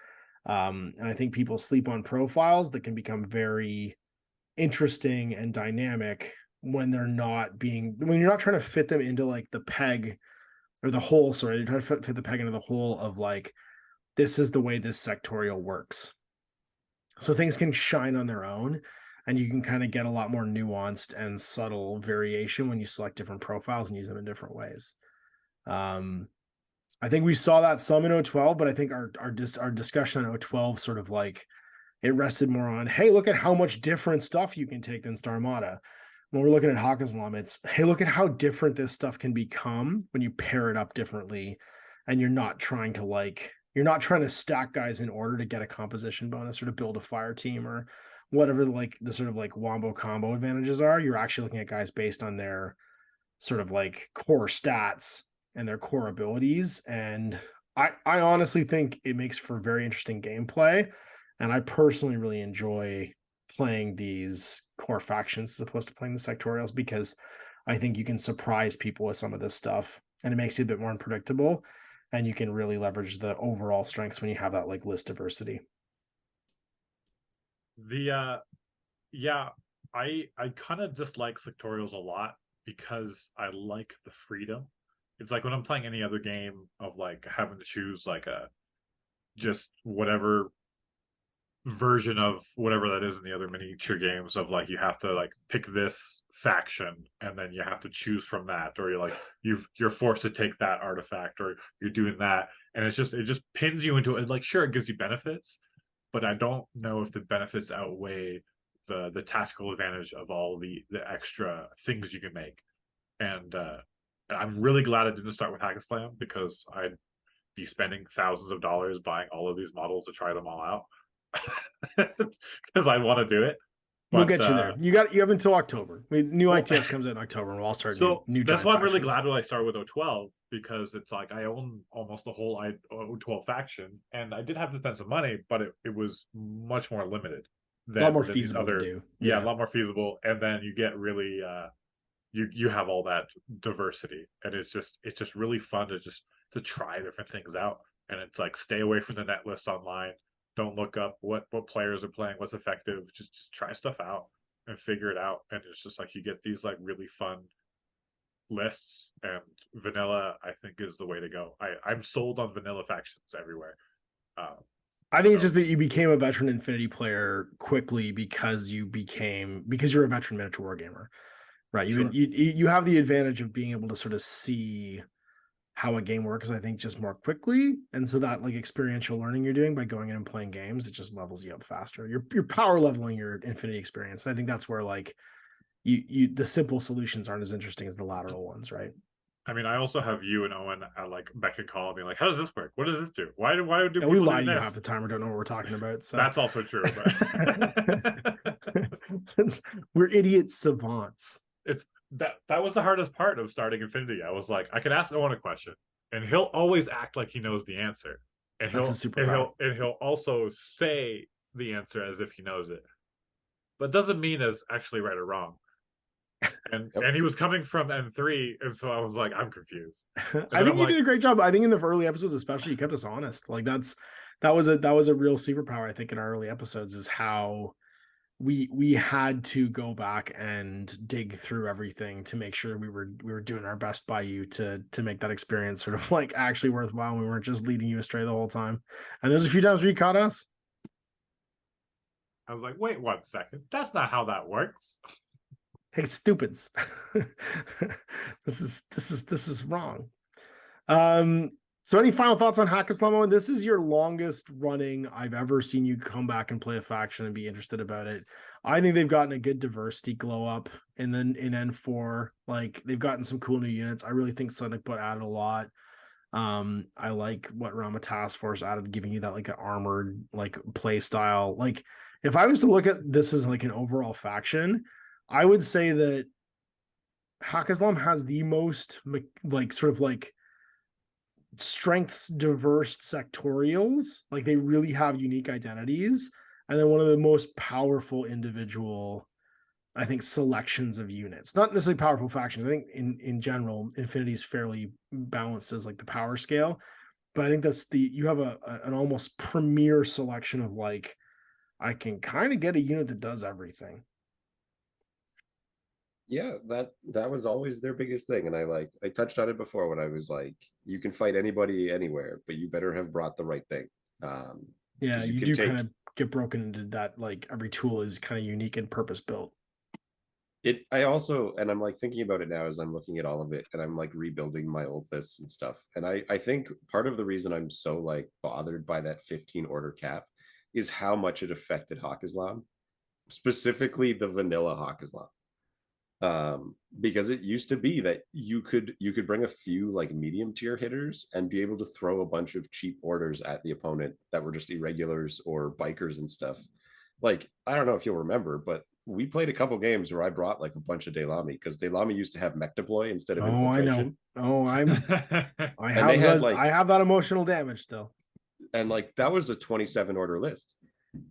And I think people sleep on profiles that can become very interesting and dynamic when you're not trying to fit them into like the peg or the hole. Sorry, you're trying to fit the peg into the hole of like, this is the way this sectorial works. So things can shine on their own, and you can kind of get a lot more nuanced and subtle variation when you select different profiles and use them in different ways. I think we saw that some in 012, but I think our discussion on 012 sort of like it rested more on, hey, look at how much different stuff you can take than Starmada. When we're looking at Haqqislam, it's, hey, look at how different this stuff can become when you pair it up differently, and you're not trying to stack guys in order to get a composition bonus or to build a fire team or whatever like the sort of like wombo combo advantages are. You're actually looking at guys based on their sort of like core stats and their core abilities. And I honestly think it makes for very interesting gameplay. And I personally really enjoy playing these core factions as opposed to playing the sectorials, because I think you can surprise people with some of this stuff and it makes it a bit more unpredictable. And you can really leverage the overall strengths when you have that like list diversity. I kind of dislike sectorials a lot because I like the freedom. It's like when I'm playing any other game of like having to choose like just whatever version of whatever that is in the other miniature games of like you have to like pick this faction and then you have to choose from that, or you're forced to take that artifact, or you're doing that, and it just pins you into it. Like, sure, it gives you benefits, but I don't know if the benefits outweigh the tactical advantage of all the extra things you can make. And I'm really glad I didn't start with Haqqislam, because I'd be spending thousands of dollars buying all of these models to try them all out. Because I want to do it. We'll get you there. You have until October. New ITS comes out in October, and we'll all start new that's why I'm really factions. glad when I started with 012, because it's like I own almost the whole 012 faction, and I did have to spend some money, but it was much more limited. than, A lot more than these feasible other, to do. yeah, a lot more feasible. And then you get really you have all that diversity, and it's just really fun to try different things out. And it's like, stay away from the net lists online. Don't look up what players are playing, what's effective. Just try stuff out and figure it out. And it's just like, you get these like really fun lists, and vanilla, I think, is the way to go. I'm sold on vanilla factions everywhere. I think it's just that you became a veteran Infinity player quickly because you're a veteran miniature wargamer, right? You have the advantage of being able to sort of see how a game works, I think, just more quickly. And so that like experiential learning you're doing by going in and playing games, it just levels you up faster. You're power leveling your Infinity experience. And I think that's where like the simple solutions aren't as interesting as the lateral ones, right? I mean, I also have you and Owen at like beck and call, being like, how does this work? What does this do? Why do people we lie to do you this? half the time or don't know what we're talking about. So that's also true. But we're idiot savants. It's that was the hardest part of starting Infinity. I was like, I could ask Owen a question, and he'll always act like he knows the answer, and he'll also say the answer as if he knows it, but doesn't mean it's actually right or wrong. And and he was coming from N3, and so I was like, I'm confused. I think you did a great job. I think in the early episodes, especially, you kept us honest. Like that was a real superpower, I think, in our early episodes, is how we had to go back and dig through everything to make sure we were doing our best by you to make that experience sort of like actually worthwhile, and we weren't just leading you astray the whole time. And there's a few times where you caught us. I was like, wait 1 second, that's not how that works. Hey, stupids. This is wrong. So any final thoughts on Haqqislam? This is your longest running I've ever seen you come back and play a faction and be interested about it. I think they've gotten a good diversity glow up in N4. Like, they've gotten some cool new units. I really think Sonic Butt added a lot. I like what Rama Task Force added, giving you that like an armored like play style. Like, if I was to look at this as like an overall faction, I would say that Haqqislam has the most like sort of like strengths diverse sectorials. Like, they really have unique identities, and then one of the most powerful individual, I think, selections of units. Not necessarily powerful factions. I think in general, Infinity is fairly balanced as like the power scale, but I think you have an almost premier selection of like, I can kind of get a unit that does everything. Yeah, that was always their biggest thing. And I touched on it before when I was like, you can fight anybody anywhere, but you better have brought the right thing. Yeah, you do kind of get broken into that, like every tool is kind of unique and purpose built. I also, and I'm like thinking about it now as I'm looking at all of it, and I'm like rebuilding my old lists and stuff. And I think part of the reason I'm so like bothered by that 15 order cap is how much it affected Haqqislam, specifically the vanilla Haqqislam. Because it used to be that you could bring a few like medium tier hitters and be able to throw a bunch of cheap orders at the opponent that were just irregulars or bikers and stuff. Like, I don't know if you'll remember, but we played a couple games where I brought like a bunch of Daylami, because Daylami used to have mech deploy instead of infiltration. I know. I have that emotional damage still. And like, that was a 27 order list,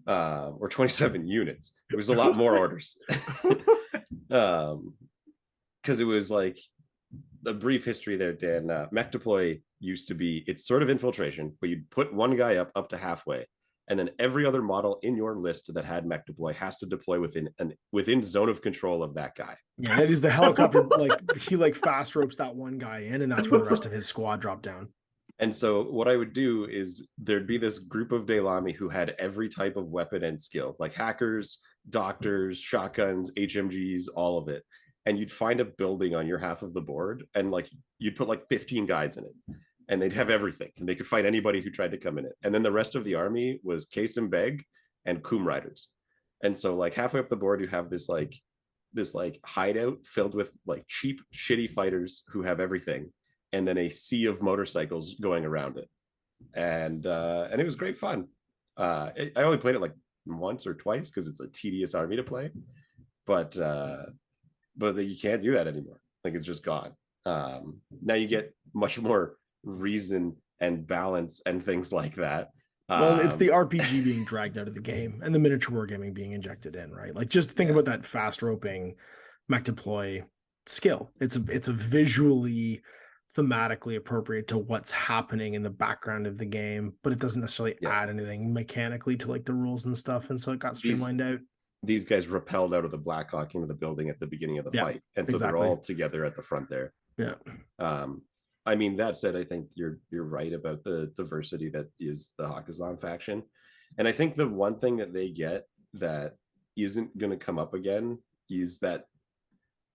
or 27 units. It was a lot more orders. Because it was like a brief history there, Dan. Mech deploy used to be, it's sort of infiltration, but you'd put one guy up to halfway, and then every other model in your list that had mech deploy has to deploy within zone of control of that guy. Yeah, that is the helicopter. Like, he like fast ropes that one guy in, and that's where the rest of his squad dropped down. And so what I would do is there'd be this group of Daylami who had every type of weapon and skill, like hackers, doctors, shotguns, HMGs, all of it. And you'd find a building on your half of the board, and like you'd put like 15 guys in it, and they'd have everything, and they could fight anybody who tried to come in it. And then the rest of the army was Case and Beg and Coom Riders. And so like halfway up the board, you have this hideout filled with like cheap, shitty fighters who have everything, and then a sea of motorcycles going around it. And it was great fun. I only played it like once or twice because it's a tedious army to play, but you can't do that anymore. Like, it's just gone. Now you get much more reason and balance and things like that. Well, it's the RPG being dragged out of the game and the miniature wargaming being injected in, right? Like, just think about that fast roping mech deploy skill. It's a visually, thematically appropriate to what's happening in the background of the game, but it doesn't necessarily add anything mechanically to like the rules and stuff. And so it got streamlined out. These guys rappelled out of the Blackhawk into the building at the beginning of the fight, and so they're all together at the front there. Yeah. I mean, that said, I think you're right about the diversity that is the Haqqislam faction. And I think the one thing that they get that isn't going to come up again is that,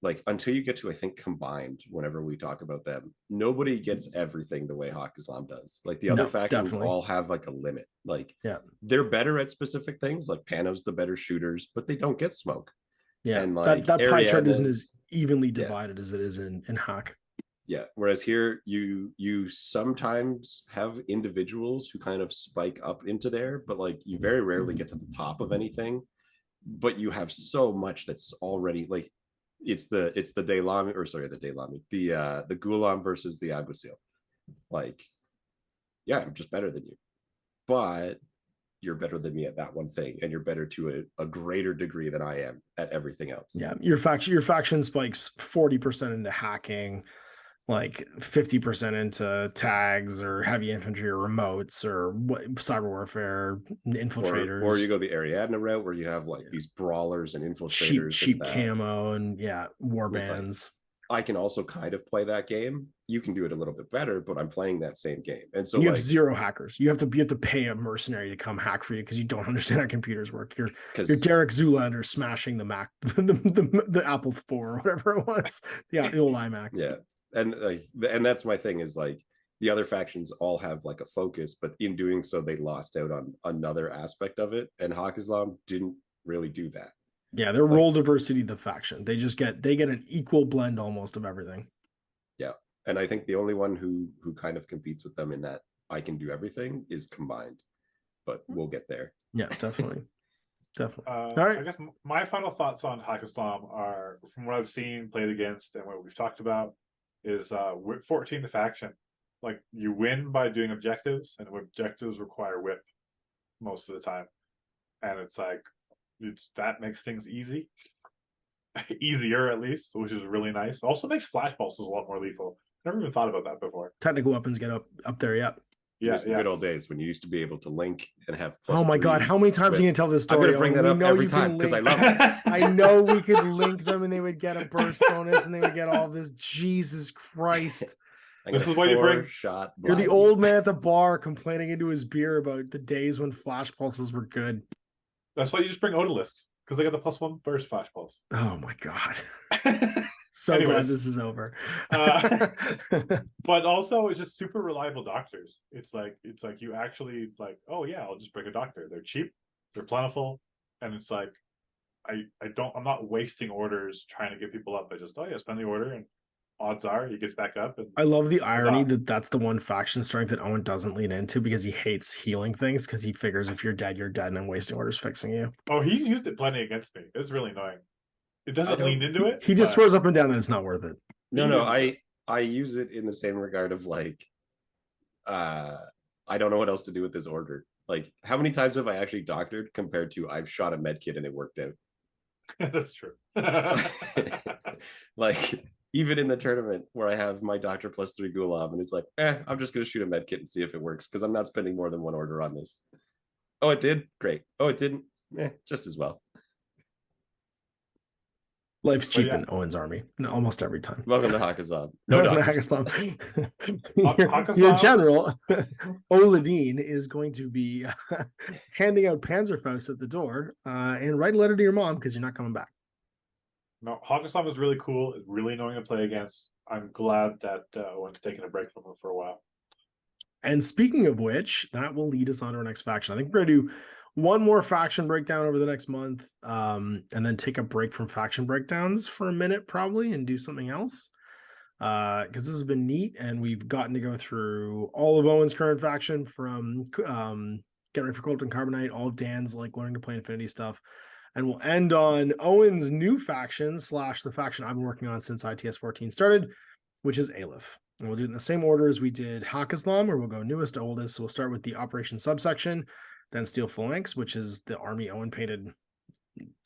like, until you get to, I think, combined, whenever we talk about them, nobody gets everything the way Haqqislam does. Like, the other factions all have like a limit. Like, they're better at specific things. Like, Panos the better shooters, but they don't get smoke. Yeah, and like that pie chart isn't as evenly divided as it is in Hawk. Yeah, whereas here you sometimes have individuals who kind of spike up into there, but like you very rarely get to the top of anything. But you have so much that's already like it's the Daylami, or sorry, the Daylami, the Gulam versus the Aguasil. Like, yeah, I'm just better than you, but you're better than me at that one thing, and you're better to a greater degree than I am at everything else. Yeah, your faction spikes 40% into hacking, like 50% into tags or heavy infantry or remotes or cyber warfare, infiltrators. Or you go the Ariadne route where you have like these brawlers and infiltrators, cheap camo and war bands. Like, I can also kind of play that game. You can do it a little bit better, but I'm playing that same game. And so you have zero hackers. You have to pay a mercenary to come hack for you because you don't understand how computers work. You're Derek Zoolander smashing the Mac, the Apple IV or whatever it was. The old iMac. Yeah. And that's my thing is like the other factions all have like a focus, but in doing so, they lost out on another aspect of it. And Haqqislam didn't really do that. Yeah, their role diversity, the faction. They get an equal blend almost of everything. Yeah. And I think the only one who kind of competes with them in that I can do everything is combined. But we'll get there. Yeah, definitely. Definitely. All right. I guess my final thoughts on Haqqislam are, from what I've seen, played against, and what we've talked about, is 14 the faction. Like, you win by doing objectives, and objectives require whip most of the time. And it's like, that makes things easy. Easier, at least, which is really nice. Also makes flash pulses a lot more lethal. Never even thought about that before. Technical weapons get up there, Yeah, the good old days when you used to be able to link and have. Oh my god, how many times are you gonna tell this story? I'm gonna bring that up every time because I love it. I know we could link them and they would get a burst bonus and they would get all this. Jesus Christ. This is what you bring. You're the old man at the bar complaining into his beer about the days when flash pulses were good. That's why you just bring Odalists, because they got the +1 burst flash pulse. Oh my god. So glad this is over. But also, it's just super reliable doctors. It's like you actually like, oh yeah, I'll just bring a doctor. They're cheap, they're plentiful, and it's like I'm not wasting orders trying to get people up. I just spend the order, and odds are he gets back up. And I love the irony that that's the one faction strength that Owen doesn't lean into because he hates healing things, because he figures if you're dead, and I'm wasting orders fixing you. Oh, he's used it plenty against me. It's really annoying. It doesn't lean into it. He just swears up and down that it's not worth it. No, I use it in the same regard of like, I don't know what else to do with this order. Like, how many times have I actually doctored compared to I've shot a med kit and it worked out? That's true. Like, even in the tournament where I have my doctor +3 Gulam, and it's like, I'm just going to shoot a med kit and see if it works because I'm not spending more than one order on this. Oh, it did? Great. Oh, it didn't? Just as well. Life's cheap in Owen's army, almost every time. Welcome to Haqqislam. Your general, Oladine, is going to be handing out Panzerfaust at the door and write a letter to your mom because you're not coming back. No, Haqqislam is really cool. It's really annoying to play against. I'm glad that Owen's taking a break from him for a while. And speaking of which, that will lead us on to our next faction. I think we're going to do one more faction breakdown over the next month, and then take a break from faction breakdowns for a minute probably and do something else, because this has been neat and we've gotten to go through all of Owen's current faction, from Get Ready for Cold and Carbonite, all of Dan's like learning to play Infinity stuff, and we'll end on Owen's new faction / the faction I've been working on since ITS14 started, which is Aleph. And we'll do it in the same order as we did Haqqislam, where we'll go newest to oldest. So we'll start with the operation subsection, then steel phalanx, which is the army Owen painted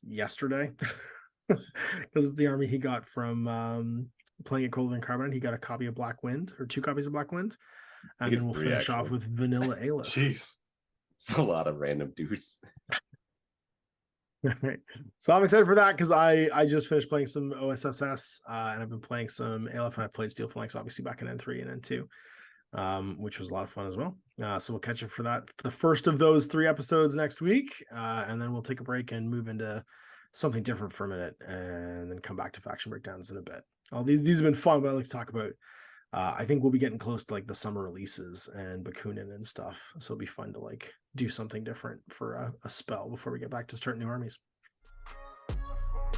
yesterday. Because it's the army he got from playing at Colder Than Carbine. He got a copy of Black Wind, or 2 copies of Black Wind. And then we'll finish off with Vanilla Aleph. Jeez. It's a lot of random dudes. Right. So I'm excited for that because I just finished playing some OSSS and I've been playing some Aleph, and I've played Steel Phalanx obviously back in N3 and N2, which was a lot of fun as well. So we'll catch up for that, for the first of those 3 episodes next week, and then we'll take a break and move into something different for a minute, and then come back to faction breakdowns in a bit. All these have been fun, but I like to talk about. I think we'll be getting close to like the summer releases and Bakunin and stuff. So it'll be fun to like do something different for a spell before we get back to start new armies. All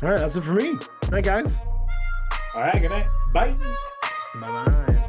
right, that's it for me. Night, guys. All right, good night. Bye. Bye-bye.